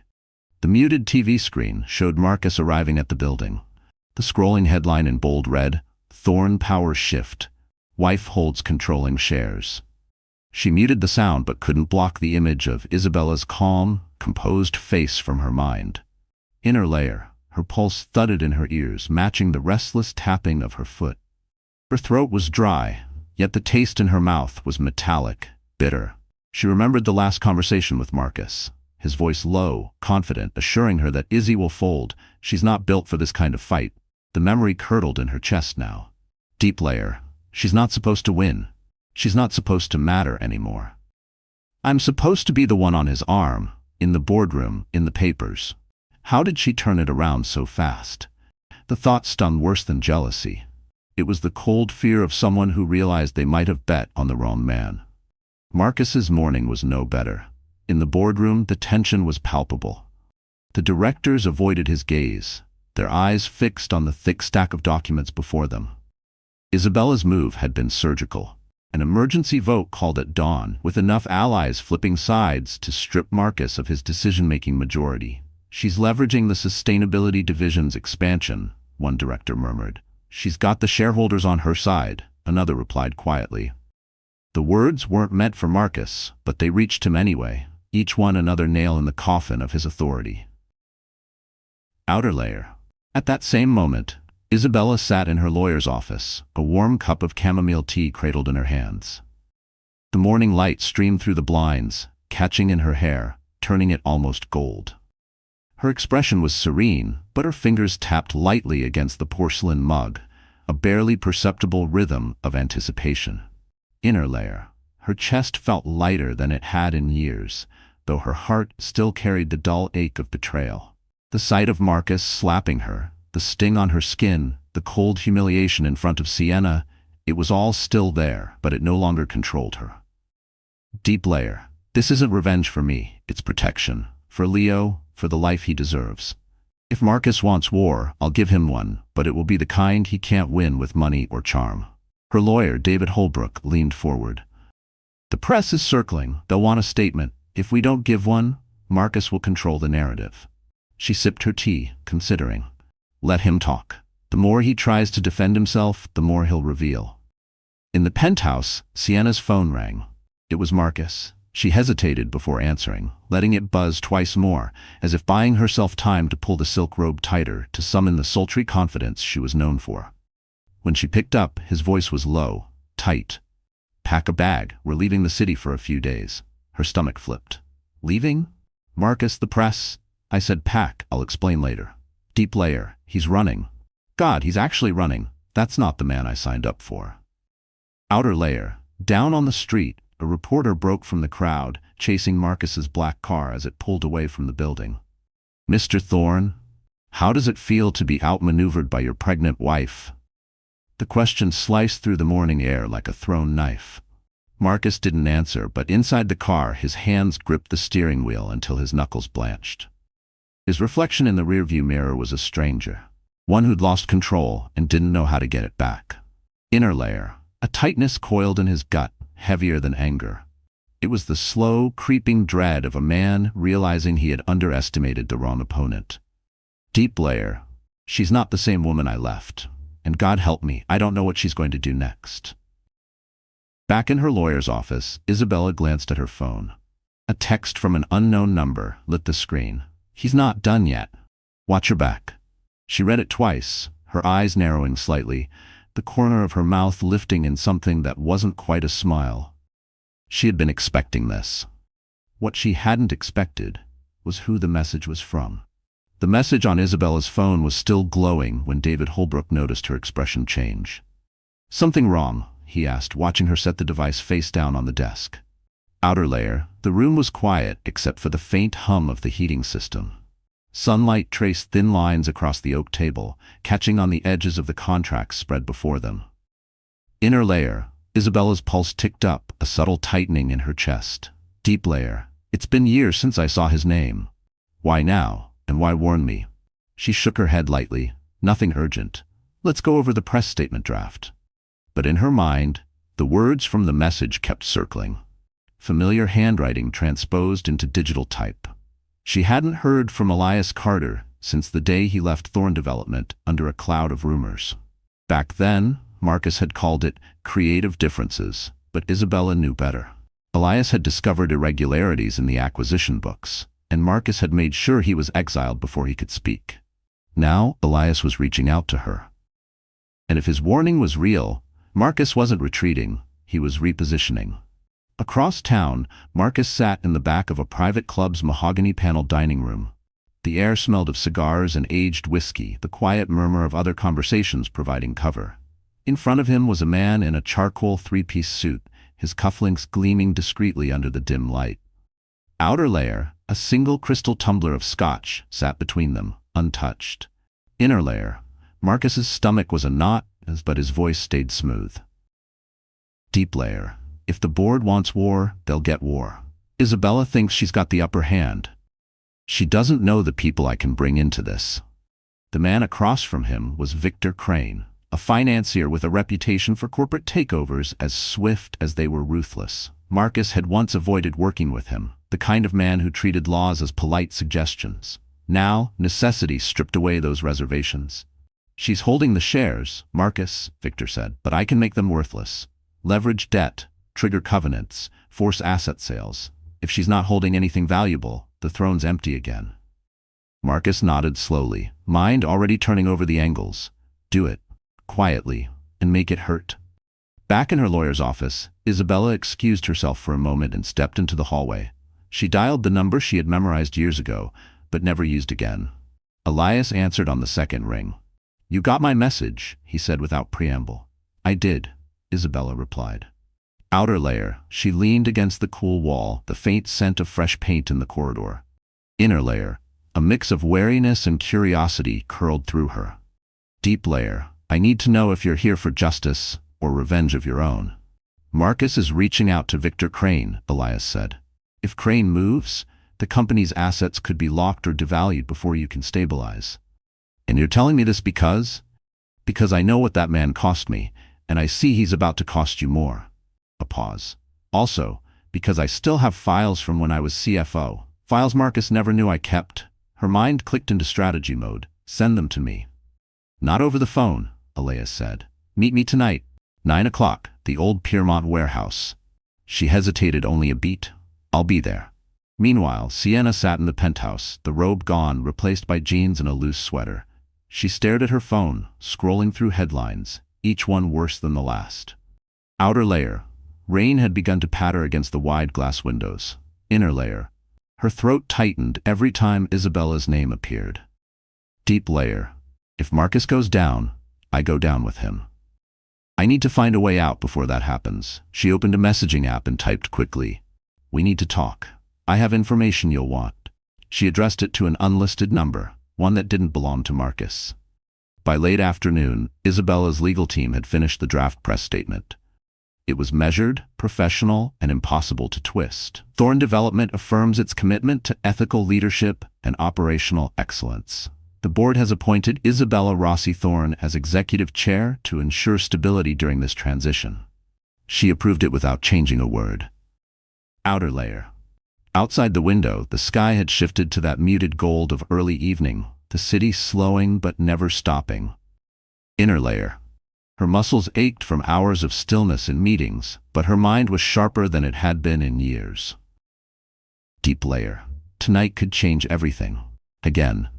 The muted TV screen showed Marcus arriving at the building. The scrolling headline in bold read, "Thorne Power Shift. Wife holds controlling shares." She muted the sound but couldn't block the image of Isabella's calm, composed face from her mind. Inner layer, her pulse thudded in her ears, matching the restless tapping of her foot. Her throat was dry, yet the taste in her mouth was metallic, bitter. She remembered the last conversation with Marcus, his voice low, confident, assuring her that Izzy will fold. She's not built for this kind of fight. The memory curdled in her chest now. Deep layer. She's not supposed to win. She's not supposed to matter anymore. I'm supposed to be the one on his arm, in the boardroom, in the papers. How did she turn it around so fast? The thought stung worse than jealousy. It was the cold fear of someone who realized they might have bet on the wrong man. Marcus's morning was no better. In the boardroom, the tension was palpable. The directors avoided his gaze, their eyes fixed on the thick stack of documents before them. Isabella's move had been surgical. An emergency vote called at dawn, with enough allies flipping sides to strip Marcus of his decision-making majority. "She's leveraging the sustainability division's expansion," one director murmured. "She's got the shareholders on her side," another replied quietly. The words weren't meant for Marcus, but they reached him anyway, each one another nail in the coffin of his authority. Outer layer. At that same moment, Isabella sat in her lawyer's office, a warm cup of chamomile tea cradled in her hands. The morning light streamed through the blinds, catching in her hair, turning it almost gold. Her expression was serene, but her fingers tapped lightly against the porcelain mug, a barely perceptible rhythm of anticipation. Inner layer. Her chest felt lighter than it had in years, though her heart still carried the dull ache of betrayal. The sight of Marcus slapping her, the sting on her skin, the cold humiliation in front of Sienna, it was all still there, but it no longer controlled her. Deep layer. This isn't revenge for me, it's protection. For Leo, for the life he deserves. If Marcus wants war, I'll give him one, but it will be the kind he can't win with money or charm. Her lawyer, David Holbrook, leaned forward. The press is circling. They'll want a statement. If we don't give one, Marcus will control the narrative. She sipped her tea, considering. Let him talk. The more he tries to defend himself, the more he'll reveal. In the penthouse, Sienna's phone rang. It was Marcus. She hesitated before answering, letting it buzz twice more, as if buying herself time to pull the silk robe tighter to summon the sultry confidence she was known for. When she picked up, his voice was low, tight. Pack a bag. We're leaving the city for a few days. Her stomach flipped. Leaving? Marcus, the press. I said pack. I'll explain later. Deep layer. He's running. God, he's actually running. That's not the man I signed up for. Outer layer. Down on the street, a reporter broke from the crowd, chasing Marcus's black car as it pulled away from the building. Mr. Thorne, how does it feel to be outmaneuvered by your pregnant wife? The question sliced through the morning air like a thrown knife. Marcus didn't answer, but inside the car, his hands gripped the steering wheel until his knuckles blanched. His reflection in the rearview mirror was a stranger, one who'd lost control and didn't know how to get it back. Inner layer. A tightness coiled in his gut, heavier than anger. It was the slow, creeping dread of a man realizing he had underestimated the wrong opponent. Deep layer. She's not the same woman I left. And God help me, I don't know what she's going to do next. Back in her lawyer's office, Isabella glanced at her phone. A text from an unknown number lit the screen. He's not done yet. Watch your back. She read it twice, her eyes narrowing slightly, the corner of her mouth lifting in something that wasn't quite a smile. She had been expecting this. What she hadn't expected was who the message was from. The message on Isabella's phone was still glowing when David Holbrook noticed her expression change. Something wrong? He asked, watching her set the device face down on the desk. Outer layer. The room was quiet except for the faint hum of the heating system. Sunlight traced thin lines across the oak table, catching on the edges of the contracts spread before them. Inner layer. Isabella's pulse ticked up, a subtle tightening in her chest. Deep layer. It's been years since I saw his name. Why now? And why warn me? She shook her head lightly. Nothing urgent. Let's go over the press statement draft. But in her mind, the words from the message kept circling. Familiar handwriting transposed into digital type. She hadn't heard from Elias Carter since the day he left Thorne Development under a cloud of rumors. Back then, Marcus had called it creative differences, but Isabella knew better. Elias had discovered irregularities in the acquisition books, and Marcus had made sure he was exiled before he could speak. Now, Elias was reaching out to her. And if his warning was real, Marcus wasn't retreating, he was repositioning. Across town, Marcus sat in the back of a private club's mahogany-paneled dining room. The air smelled of cigars and aged whiskey, the quiet murmur of other conversations providing cover. In front of him was a man in a charcoal three-piece suit, his cufflinks gleaming discreetly under the dim light. Outer layer, a single crystal tumbler of scotch, sat between them, untouched. Inner layer, Marcus's stomach was a knot, but his voice stayed smooth. Deep layer. If the board wants war, they'll get war. Isabella thinks she's got the upper hand. She doesn't know the people I can bring into this. The man across from him was Victor Crane, a financier with a reputation for corporate takeovers as swift as they were ruthless. Marcus had once avoided working with him, the kind of man who treated laws as polite suggestions. Now, necessity stripped away those reservations. She's holding the shares, Marcus, Victor said, but I can make them worthless. Leverage debt, trigger covenants, force asset sales. If she's not holding anything valuable, the throne's empty again. Marcus nodded slowly, mind already turning over the angles. Do it, quietly, and make it hurt. Back in her lawyer's office, Isabella excused herself for a moment and stepped into the hallway. She dialed the number she had memorized years ago, but never used again. Elias answered on the second ring. You got my message, he said without preamble. I did, Isabella replied. Outer layer, she leaned against the cool wall, the faint scent of fresh paint in the corridor. Inner layer, a mix of wariness and curiosity curled through her. Deep layer, I need to know if you're here for justice or revenge of your own. Marcus is reaching out to Victor Crane, Elias said. If Crane moves, the company's assets could be locked or devalued before you can stabilize. And you're telling me this because? Because I know what that man cost me, and I see he's about to cost you more. A pause. Also, because I still have files from when I was CFO. Files Marcus never knew I kept. Her mind clicked into strategy mode. Send them to me. Not over the phone, Elias said. Meet me tonight. 9 o'clock, the old Piermont warehouse. She hesitated only a beat. I'll be there. Meanwhile, Sienna sat in the penthouse, the robe gone, replaced by jeans and a loose sweater. She stared at her phone, scrolling through headlines, each one worse than the last. Outer layer. Rain had begun to patter against the wide glass windows. Inner layer. Her throat tightened every time Isabella's name appeared. Deep layer. If Marcus goes down, I go down with him. I need to find a way out before that happens. She opened a messaging app and typed quickly. We need to talk. I have information you'll want. She addressed it to an unlisted number, one that didn't belong to Marcus. By late afternoon, Isabella's legal team had finished the draft press statement. It was measured, professional, and impossible to twist. Thorne Development affirms its commitment to ethical leadership and operational excellence. The board has appointed Isabella Rossi Thorne as executive chair to ensure stability during this transition. She approved it without changing a word. Outer layer. Outside the window, the sky had shifted to that muted gold of early evening, the city slowing but never stopping. Inner layer. Her muscles ached from hours of stillness and meetings, but her mind was sharper than it had been in years. Deep layer. Tonight could change everything. Again.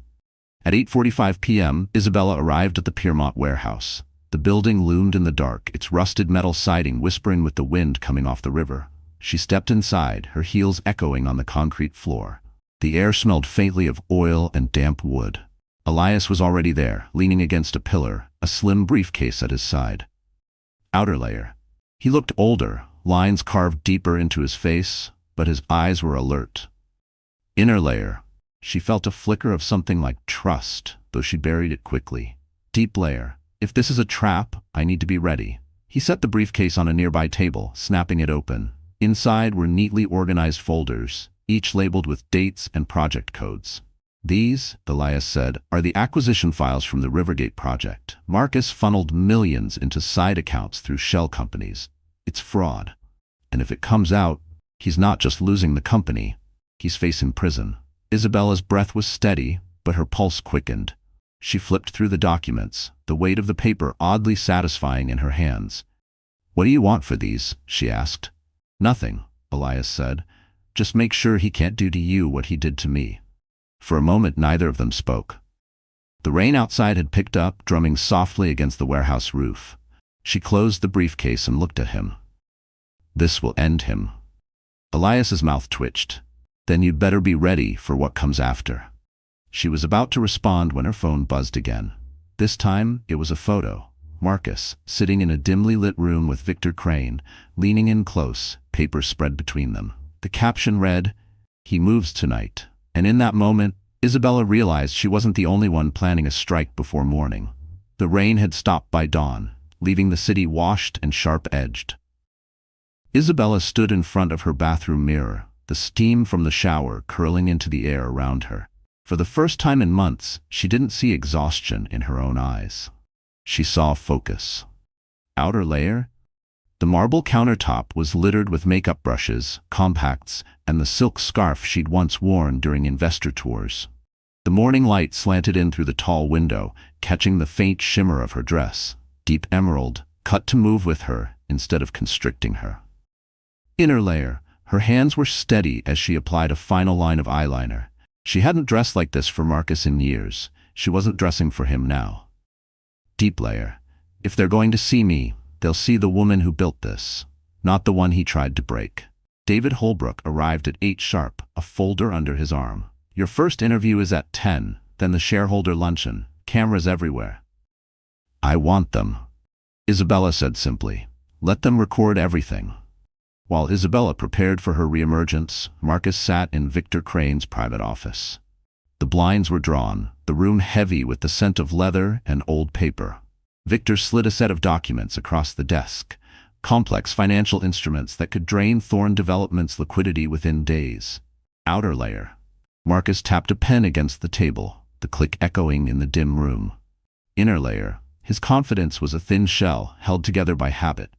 At 8:45 p.m., Isabella arrived at the Piermont warehouse. The building loomed in the dark, its rusted metal siding whispering with the wind coming off the river. She stepped inside, her heels echoing on the concrete floor. The air smelled faintly of oil and damp wood. Elias was already there, leaning against a pillar, a slim briefcase at his side. Outer layer. He looked older, lines carved deeper into his face, but his eyes were alert. Inner layer. She felt a flicker of something like trust, though she buried it quickly. Deep layer. If this is a trap, I need to be ready. He set the briefcase on a nearby table, snapping it open. Inside were neatly organized folders, each labeled with dates and project codes. These, Elias said, are the acquisition files from the Rivergate project. Marcus funneled millions into side accounts through shell companies. It's fraud. And if it comes out, he's not just losing the company, he's facing prison. Isabella's breath was steady, but her pulse quickened. She flipped through the documents, the weight of the paper oddly satisfying in her hands. What do you want for these? She asked. Nothing, Elias said. Just make sure he can't do to you what he did to me. For a moment, neither of them spoke. The rain outside had picked up, drumming softly against the warehouse roof. She closed the briefcase and looked at him. This will end him. Elias's mouth twitched. Then you'd better be ready for what comes after. She was about to respond when her phone buzzed again. This time, it was a photo. Marcus, sitting in a dimly lit room with Victor Crane, leaning in close, papers spread between them. The caption read, "He moves tonight." And in that moment, Isabella realized she wasn't the only one planning a strike before morning. The rain had stopped by dawn, leaving the city washed and sharp-edged. Isabella stood in front of her bathroom mirror, the steam from the shower curling into the air around her. For the first time in months, she didn't see exhaustion in her own eyes. She saw focus. Outer layer? The marble countertop was littered with makeup brushes, compacts, and the silk scarf she'd once worn during investor tours. The morning light slanted in through the tall window, catching the faint shimmer of her dress, deep emerald, cut to move with her instead of constricting her. Inner layer. Her hands were steady as she applied a final line of eyeliner. She hadn't dressed like this for Marcus in years. She wasn't dressing for him now. Deep layer. If they're going to see me, they'll see the woman who built this, not the one he tried to break. David Holbrook arrived at 8 sharp, a folder under his arm. Your first interview is at 10, then the shareholder luncheon. Cameras everywhere. I want them, Isabella said simply. Let them record everything. While Isabella prepared for her reemergence, Marcus sat in Victor Crane's private office. The blinds were drawn, the room heavy with the scent of leather and old paper. Victor slid a set of documents across the desk, complex financial instruments that could drain Thorne Development's liquidity within days. Outer layer. Marcus tapped a pen against the table, the the click echoing in the dim room. Inner layer. His confidence was a thin shell, held together by habit.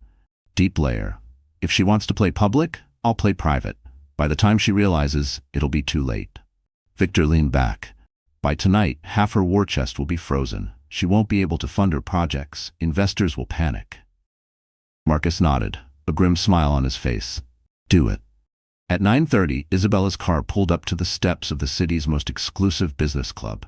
Deep layer. If she wants to play public, I'll play private. By the time she realizes, it'll be too late. Victor leaned back. By tonight, half her war chest will be frozen. She won't be able to fund her projects. Investors will panic. Marcus nodded, a grim smile on his face. Do it. At 9:30, Isabella's car pulled up to the steps of the city's most exclusive business club.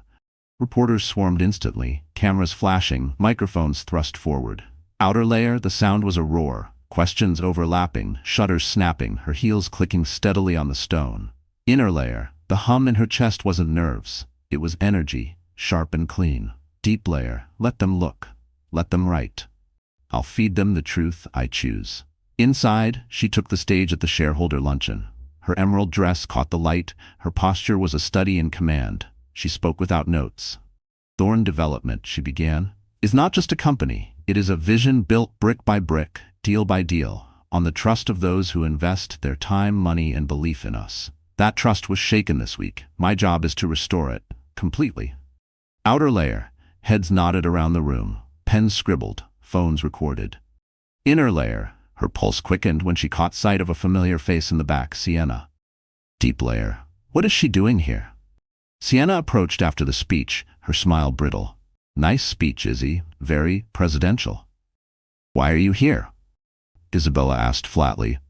Reporters swarmed instantly, cameras flashing, microphones thrust forward. Outer layer, the sound was a roar, questions overlapping, shutters snapping, her heels clicking steadily on the stone. Inner layer, the hum in her chest wasn't nerves, it was energy, sharp and clean. Deep layer, let them look, let them write. I'll feed them the truth I choose. Inside, she took the stage at the shareholder luncheon. Her emerald dress caught the light, her posture was a study in command. She spoke without notes. Thorn Development, she began, is not just a company. It is a vision built brick by brick, deal by deal, on the trust of those who invest their time, money, and belief in us. That trust was shaken this week. My job is to restore it, completely. Outer layer, heads nodded around the room, pens scribbled, phones recorded. Inner layer, her pulse quickened when she caught sight of a familiar face in the back, Sienna. Deep layer, what is she doing here? Sienna approached after the speech, her smile brittle. Nice speech, Izzy. Very presidential. Why are you here? Isabella asked flatly.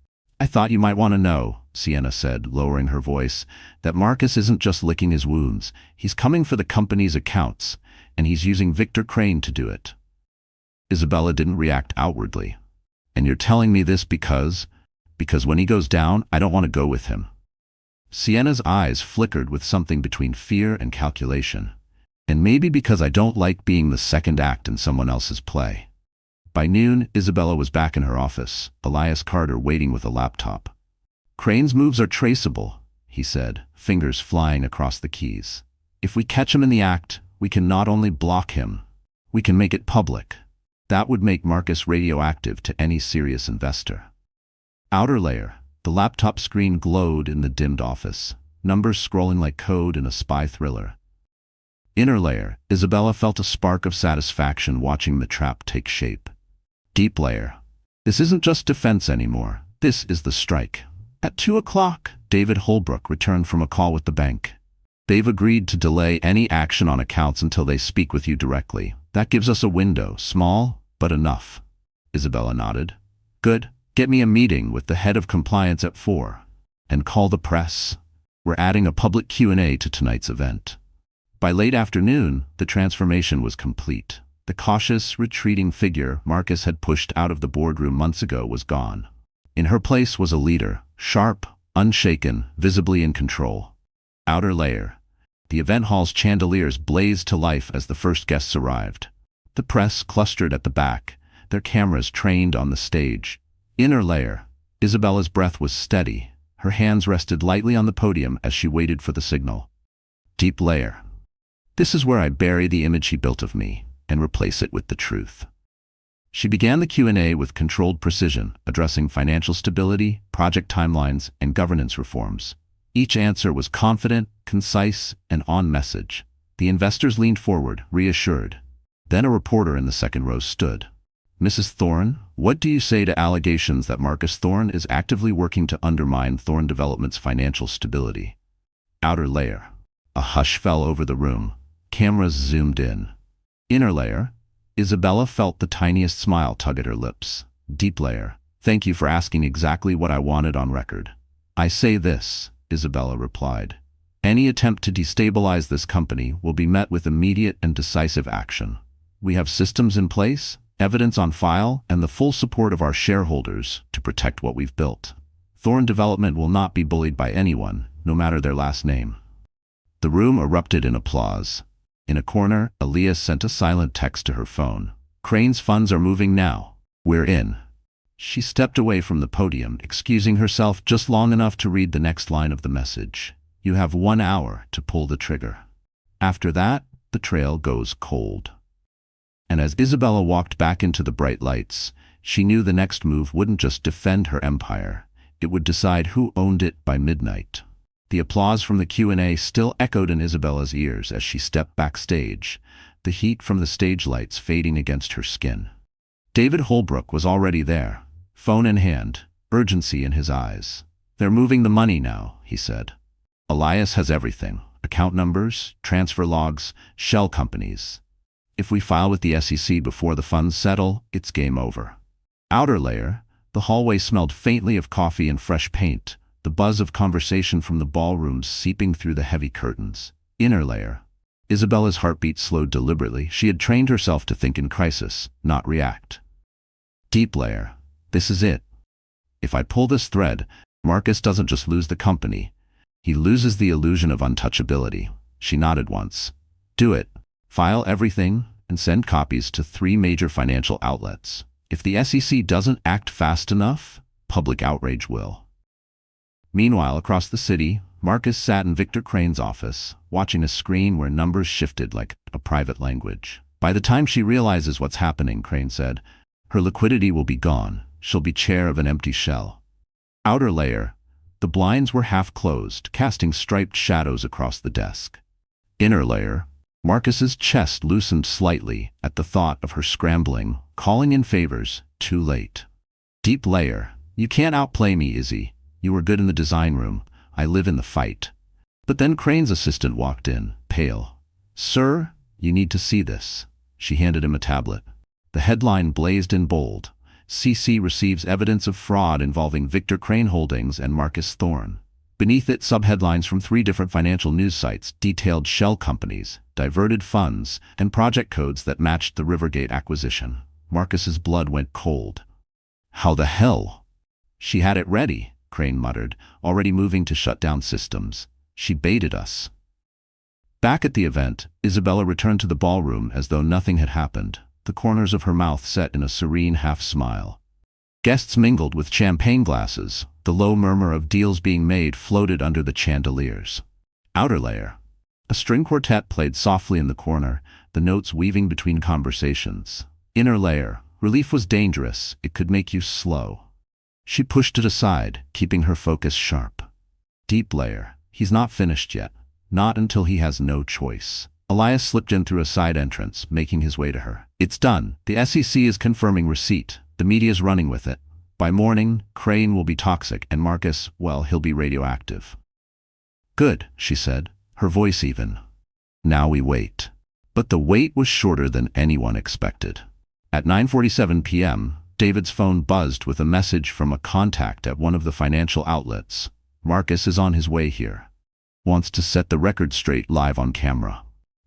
I thought you might want to know, Sienna said, lowering her voice, that Marcus isn't just licking his wounds. He's coming for the company's accounts, and he's using Victor Crane to do it. Isabella didn't react outwardly. And you're telling me this because when he goes down, I don't want to go with him. Sienna's eyes flickered with something between fear and calculation. And maybe because I don't like being the second act in someone else's play. By noon, Isabella was back in her office, Elias Carter waiting with a laptop. Crane's moves are traceable, he said, fingers flying across the keys. If we catch him in the act, we can not only block him, we can make it public. That would make Marcus radioactive to any serious investor. Outer layer. The laptop screen glowed in the dimmed office, numbers scrolling like code in a spy thriller. Inner layer. Isabella felt a spark of satisfaction watching the trap take shape. Deep layer. This isn't just defense anymore. This is the strike. At 2 o'clock, David Holbrook returned from a call with the bank. They've agreed to delay any action on accounts until they speak with you directly. That gives us a window, small, but enough. Isabella nodded. Good. Get me a meeting with the head of compliance at 4. And call the press. We're adding a public Q&A to tonight's event. By late afternoon, the transformation was complete. The cautious, retreating figure Marcus had pushed out of the boardroom months ago was gone. In her place was a leader, sharp, unshaken, visibly in control. Outer layer. The event hall's chandeliers blazed to life as the first guests arrived. The press clustered at the back, their cameras trained on the stage. Inner layer. Isabella's breath was steady. Her hands rested lightly on the podium as she waited for the signal. Deep layer. This is where I bury the image he built of me and replace it with the truth. She began the Q&A with controlled precision, addressing financial stability, project timelines, and governance reforms. Each answer was confident, concise, and on message. The investors leaned forward, reassured. Then a reporter in the second row stood. Mrs. Thorne, what do you say to allegations that Marcus Thorne is actively working to undermine Thorne Development's financial stability? Outer layer. A hush fell over the room. Cameras zoomed in. Inner layer. Isabella felt the tiniest smile tug at her lips. Deep layer. Thank you for asking exactly what I wanted on record. I say this, Isabella replied. Any attempt to destabilize this company will be met with immediate and decisive action. We have systems in place, evidence on file, and the full support of our shareholders to protect what we've built. Thorne Development will not be bullied by anyone, no matter their last name. The room erupted in applause. In a corner, Elias sent a silent text to her phone. Crane's funds are moving now. We're in. She stepped away from the podium, excusing herself just long enough to read the next line of the message. You have 1 hour to pull the trigger. After that, the trail goes cold. And as Isabella walked back into the bright lights, she knew the next move wouldn't just defend her empire, it would decide who owned it by midnight. The applause from the Q&A still echoed in Isabella's ears as she stepped backstage, the heat from the stage lights fading against her skin. David Holbrook was already there, phone in hand, urgency in his eyes. "They're moving the money now," he said. "Elias has everything. Account numbers, transfer logs, shell companies. If we file with the SEC before the funds settle, it's game over." Outer layer, the hallway smelled faintly of coffee and fresh paint, the buzz of conversation from the ballrooms seeping through the heavy curtains. Inner layer. Isabella's heartbeat slowed deliberately. She had trained herself to think in crisis, not react. Deep layer. This is it. If I pull this thread, Marcus doesn't just lose the company. He loses the illusion of untouchability. She nodded once. "Do it. File everything and send copies to 3 major financial outlets. If the SEC doesn't act fast enough, public outrage will." Meanwhile, across the city, Marcus sat in Victor Crane's office, watching a screen where numbers shifted like a private language. "By the time she realizes what's happening," Crane said, "her liquidity will be gone. She'll be chair of an empty shell." Outer layer. The blinds were half closed, casting striped shadows across the desk. Inner layer. Marcus's chest loosened slightly at the thought of her scrambling, calling in favors, too late. Deep layer. "You can't outplay me, Izzy. You were good in the design room. I live in the fight." But then Crane's assistant walked in, pale. "Sir, you need to see this." She handed him a tablet. The headline blazed in bold. "CC receives evidence of fraud involving Victor Crane Holdings and Marcus Thorne." Beneath it, subheadlines from 3 different financial news sites detailed shell companies, diverted funds, and project codes that matched the Rivergate acquisition. Marcus's blood went cold. "How the hell?" "She had it ready," Crane muttered, already moving to shut down systems. "She baited us." Back at the event, Isabella returned to the ballroom as though nothing had happened, the corners of her mouth set in a serene half-smile. Guests mingled with champagne glasses. The low murmur of deals being made floated under the chandeliers. Outer layer. A string quartet played softly in the corner, the notes weaving between conversations. Inner layer. Relief was dangerous. It could make you slow. She pushed it aside, keeping her focus sharp. Deep layer. He's not finished yet. Not until he has no choice. Elias slipped in through a side entrance, making his way to her. "It's done. The SEC is confirming receipt. The media's running with it. By morning, Crane will be toxic, and Marcus, well, he'll be radioactive." "Good," she said, her voice even. "Now we wait." But the wait was shorter than anyone expected. At 9:47 p.m., David's phone buzzed with a message from a contact at one of the financial outlets. "Marcus is on his way here. Wants to set the record straight live on camera."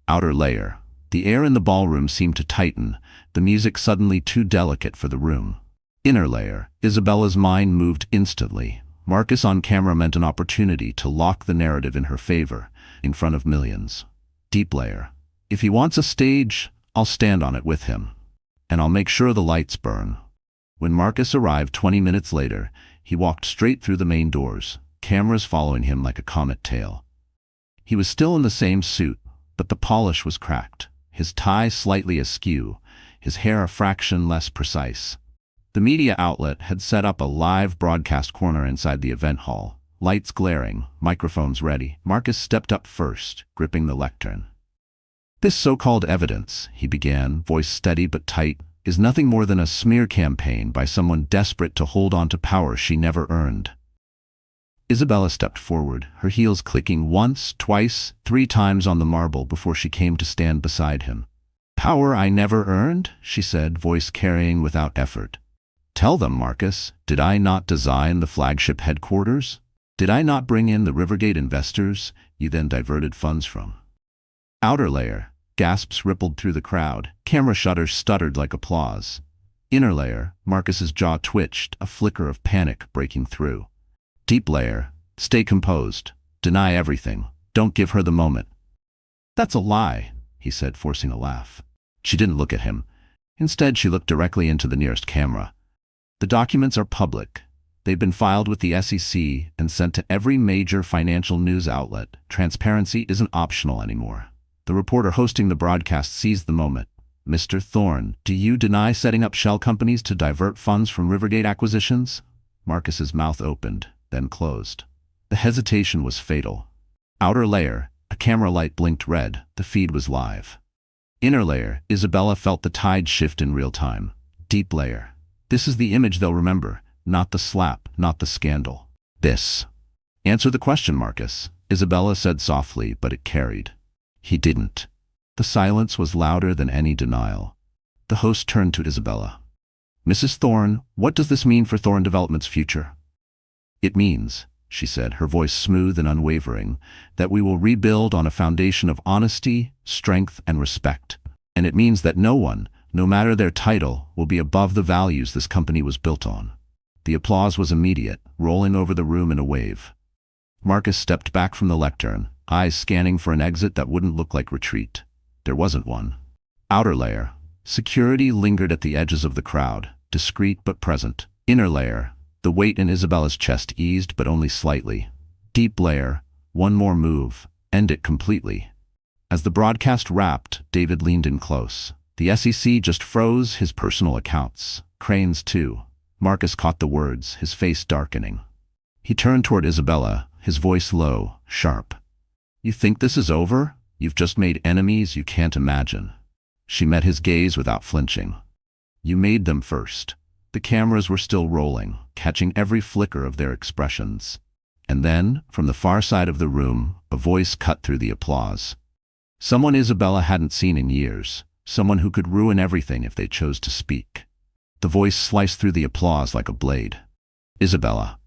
Outer layer. The air in the ballroom seemed to tighten, the music suddenly too delicate for the room. Inner layer. Isabella's mind moved instantly. Marcus on camera meant an opportunity to lock the narrative in her favor, in front of millions. Deep layer. "If he wants a stage, I'll stand on it with him. And I'll make sure the lights burn." When Marcus arrived 20 minutes later, he walked straight through the main doors, cameras following him like a comet tail. He was still in the same suit, but the polish was cracked, his tie slightly askew, his hair a fraction less precise. The media outlet had set up a live broadcast corner inside the event hall, lights glaring, microphones ready. Marcus stepped up first, gripping the lectern. "This so-called evidence," he began, voice steady but tight, "is nothing more than a smear campaign by someone desperate to hold on to power she never earned." Isabella stepped forward, her heels clicking once, twice, 3 times on the marble before she came to stand beside him. "Power I never earned?" she said, voice carrying without effort. "Tell them, Marcus, did I not design the flagship headquarters? Did I not bring in the Rivergate investors you then diverted funds from?" Outer layer. Gasps rippled through the crowd. Camera shutters stuttered like applause. Inner layer. Marcus's jaw twitched, a flicker of panic breaking through. Deep layer. Stay composed. Deny everything. Don't give her the moment. "That's a lie," he said, forcing a laugh. She didn't look at him. Instead, she looked directly into the nearest camera. "The documents are public. They've been filed with the SEC and sent to every major financial news outlet. Transparency isn't optional anymore." The reporter hosting the broadcast seized the moment. "Mr. Thorne, do you deny setting up shell companies to divert funds from Rivergate acquisitions?" Marcus's mouth opened, then closed. The hesitation was fatal. Outer layer, a camera light blinked red, the feed was live. Inner layer, Isabella felt the tide shift in real time. Deep layer. This is the image they'll remember, not the slap, not the scandal. This. Answer the question, Marcus, Isabella said softly, but it carried. He didn't. The silence was louder than any denial. The host turned to Isabella. Mrs. Thorne, what does this mean for Thorne Development's future? It means, she said, her voice smooth and unwavering, that we will rebuild on a foundation of honesty, strength, and respect. And it means that no one, no matter their title, will be above the values this company was built on. The applause was immediate, rolling over the room in a wave. Marcus stepped back from the lectern, eyes scanning for an exit that wouldn't look like retreat. There wasn't one. Outer layer. Security lingered at the edges of the crowd, discreet but present. Inner layer. The weight in Isabella's chest eased, but only slightly. Deep layer. One more move. End it completely. As the broadcast wrapped, David leaned in close. The SEC just froze his personal accounts. Crane's too. Marcus caught the words, his face darkening. He turned toward Isabella, his voice low, sharp. You think this is over? You've just made enemies you can't imagine. She met his gaze without flinching. You made them first. The cameras were still rolling, catching every flicker of their expressions. And then, from the far side of the room, a voice cut through the applause. Someone Isabella hadn't seen in years, someone who could ruin everything if they chose to speak. The voice sliced through the applause like a blade. Isabella.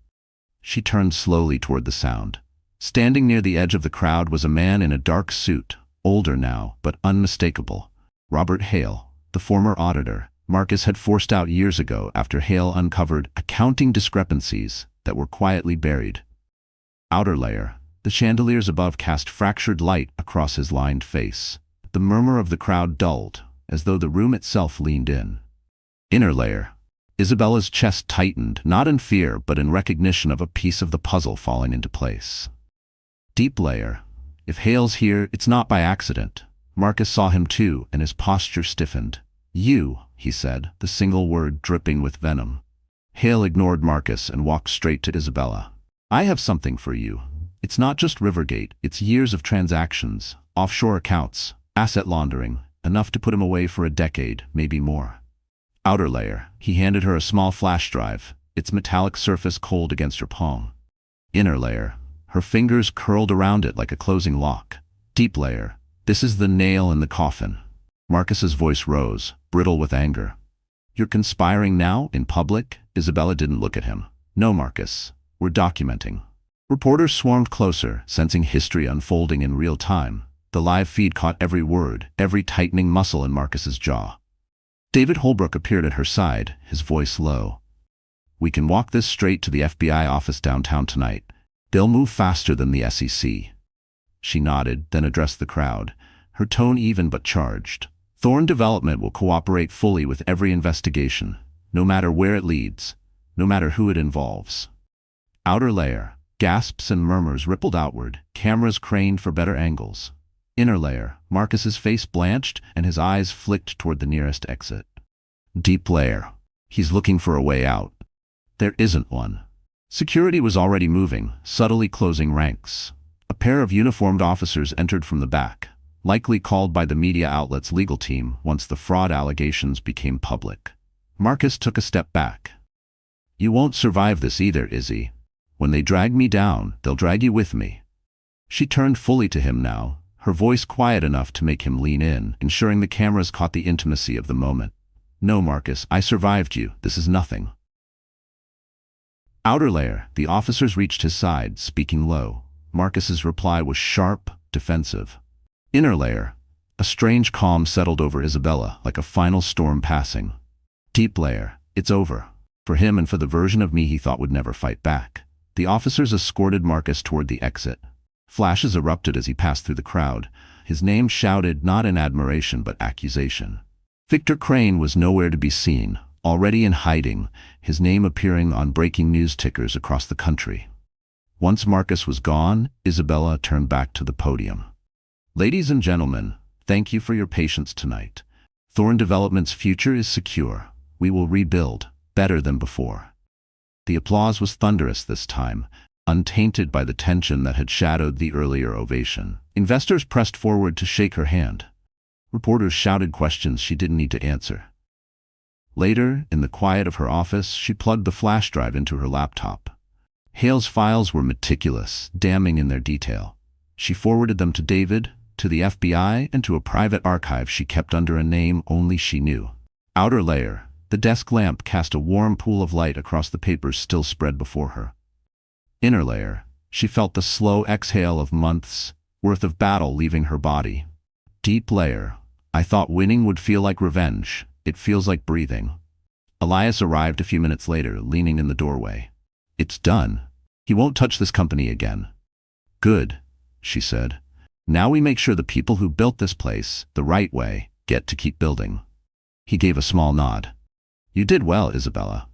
She turned slowly toward the sound. Standing near the edge of the crowd was a man in a dark suit, older now, but unmistakable. Robert Hale, the former auditor, Marcus had forced out years ago after Hale uncovered accounting discrepancies that were quietly buried. Outer layer. The chandeliers above cast fractured light across his lined face. The murmur of the crowd dulled, as though the room itself leaned in. Inner layer. Isabella's chest tightened, not in fear, but in recognition of a piece of the puzzle falling into place. Deep layer. If Hale's here, it's not by accident. Marcus saw him too, and his posture stiffened. You, he said, the single word dripping with venom. Hale ignored Marcus and walked straight to Isabella. I have something for you. It's not just Rivergate, it's years of transactions, offshore accounts, asset laundering, enough to put him away for a decade, maybe more. Outer layer. He handed her a small flash drive, its metallic surface cold against her palm. Inner layer. Her fingers curled around it like a closing lock. Deep layer. This is the nail in the coffin. Marcus's voice rose, brittle with anger. You're conspiring now, in public? Isabella didn't look at him. No, Marcus. We're documenting. Reporters swarmed closer, sensing history unfolding in real time. The live feed caught every word, every tightening muscle in Marcus's jaw. David Holbrook appeared at her side, his voice low. We can walk this straight to the FBI office downtown tonight. They'll move faster than the SEC. She nodded, then addressed the crowd, her tone even but charged. Thorne Development will cooperate fully with every investigation, no matter where it leads, no matter who it involves. Outer layer. Gasps and murmurs rippled outward, cameras craned for better angles. Inner layer. Marcus's face blanched and his eyes flicked toward the nearest exit. Deep layer. He's looking for a way out. There isn't one. Security was already moving, subtly closing ranks. A pair of uniformed officers entered from the back, likely called by the media outlet's legal team once the fraud allegations became public. Marcus took a step back. You won't survive this either, Izzy. When they drag me down, they'll drag you with me. She turned fully to him now, her voice quiet enough to make him lean in, ensuring the cameras caught the intimacy of the moment. No, Marcus, I survived you. This is nothing. Outer layer. The officers reached his side, speaking low. Marcus's reply was sharp, defensive. Inner layer. A strange calm settled over Isabella, like a final storm passing. Deep layer. It's over. For him and for the version of me he thought would never fight back. The officers escorted Marcus toward the exit. Flashes erupted as he passed through the crowd, his name shouted not in admiration but accusation. Victor Crane was nowhere to be seen, already in hiding, his name appearing on breaking news tickers across the country. Once Marcus was gone, Isabella turned back to the podium. Ladies and gentlemen, thank you for your patience tonight. Thorne Development's future is secure. We will rebuild, better than before. The applause was thunderous this time, untainted by the tension that had shadowed the earlier ovation. Investors pressed forward to shake her hand. Reporters shouted questions she didn't need to answer. Later, in the quiet of her office, she plugged the flash drive into her laptop. Hale's files were meticulous, damning in their detail. She forwarded them to David, to the FBI, and to a private archive she kept under a name only she knew. Outer layer. The desk lamp cast a warm pool of light across the papers still spread before her. Inner layer. She felt the slow exhale of months' worth of battle leaving her body. Deep layer. I thought winning would feel like revenge. It feels like breathing. Elias arrived a few minutes later, leaning in the doorway. It's done. He won't touch this company again. Good, she said. Now we make sure the people who built this place the right way get to keep building. He gave a small nod. You did well, Isabella.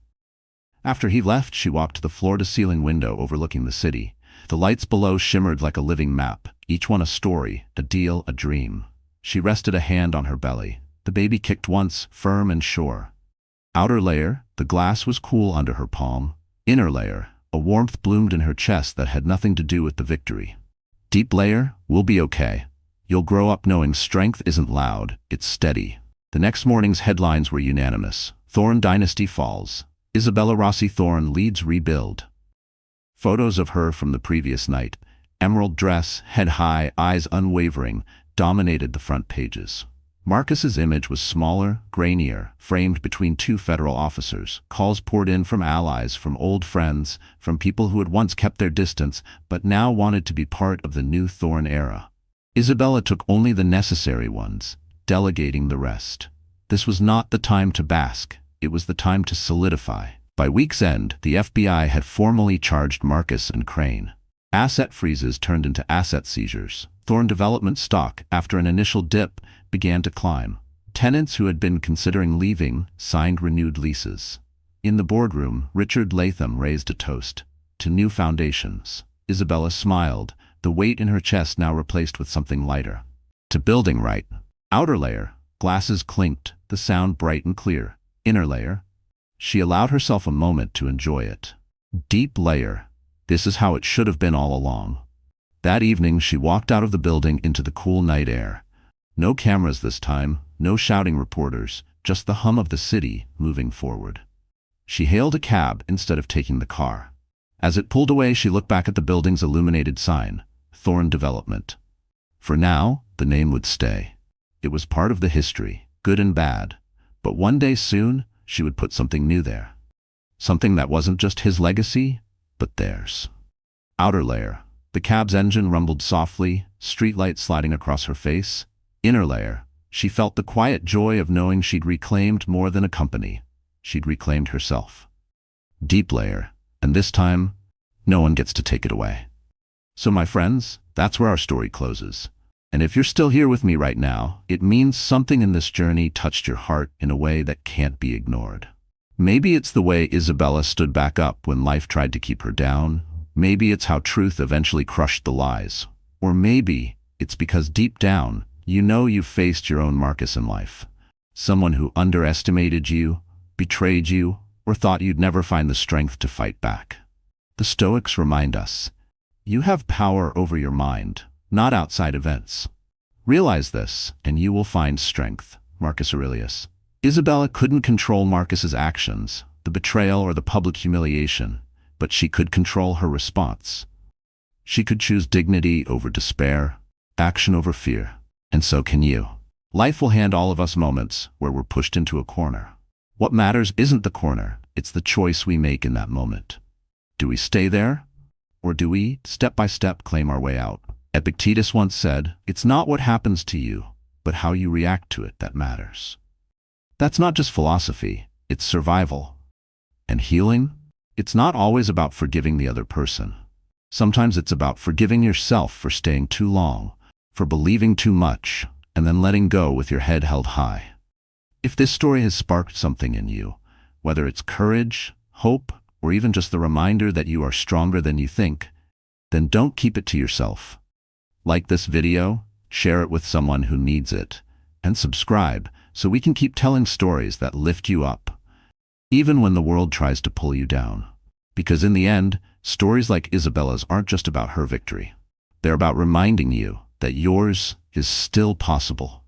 After he left, she walked to the floor-to-ceiling window overlooking the city. The lights below shimmered like a living map, each one a story, a deal, a dream. She rested a hand on her belly. The baby kicked once, firm and sure. Outer layer, the glass was cool under her palm. Inner layer, a warmth bloomed in her chest that had nothing to do with the victory. Deep layer, we'll be okay. You'll grow up knowing strength isn't loud, it's steady. The next morning's headlines were unanimous. Thorne dynasty falls. Isabella Rossi Thorne leads rebuild. Photos of her from the previous night, emerald dress, head high, eyes unwavering, dominated the front pages. Marcus's image was smaller, grainier, framed between two federal officers. Calls poured in from allies, from old friends, from people who had once kept their distance but now wanted to be part of the new Thorne era. Isabella took only the necessary ones, delegating the rest. This was not the time to bask. It was the time to solidify. By week's end, the FBI had formally charged Marcus and Crane. Asset freezes turned into asset seizures. Thorne development stock, after an initial dip, began to climb. Tenants who had been considering leaving signed renewed leases. In the boardroom, Richard Latham raised a toast. To new foundations. Isabella smiled, the weight in her chest now replaced with something lighter. To building right. Outer layer. Glasses clinked, the sound bright and clear. Inner layer. She allowed herself a moment to enjoy it. Deep layer. This is how it should have been all along. That evening she walked out of the building into the cool night air. No cameras this time, no shouting reporters, just the hum of the city moving forward. She hailed a cab instead of taking the car. As it pulled away, she looked back at the building's illuminated sign, Thorne Development. For now, the name would stay. It was part of the history, good and bad. But one day soon, she would put something new there. Something that wasn't just his legacy, but theirs. Outer layer. The cab's engine rumbled softly, streetlights sliding across her face. Inner layer. She felt the quiet joy of knowing she'd reclaimed more than a company. She'd reclaimed herself. Deep layer. And this time, no one gets to take it away. So my friends, that's where our story closes. And if you're still here with me right now, it means something in this journey touched your heart in a way that can't be ignored. Maybe it's the way Isabella stood back up when life tried to keep her down. Maybe it's how truth eventually crushed the lies. Or maybe it's because deep down, you know you've faced your own Marcus in life. Someone who underestimated you, betrayed you, or thought you'd never find the strength to fight back. The Stoics remind us, you have power over your mind, not outside events. Realize this, and you will find strength. Marcus Aurelius. Isabella couldn't control Marcus's actions, the betrayal or the public humiliation, but she could control her response. She could choose dignity over despair, action over fear, and so can you. Life will hand all of us moments where we're pushed into a corner. What matters isn't the corner, it's the choice we make in that moment. Do we stay there? Or do we, step by step, claim our way out? Epictetus once said, "It's not what happens to you, but how you react to it that matters." That's not just philosophy, it's survival. And healing? It's not always about forgiving the other person. Sometimes it's about forgiving yourself for staying too long, for believing too much, and then letting go with your head held high. If this story has sparked something in you, whether it's courage, hope, or even just the reminder that you are stronger than you think, then don't keep it to yourself. Like this video, share it with someone who needs it, and subscribe so we can keep telling stories that lift you up, even when the world tries to pull you down. Because in the end, Stories like Isabella's aren't just about her victory. They're about reminding you that yours is still possible.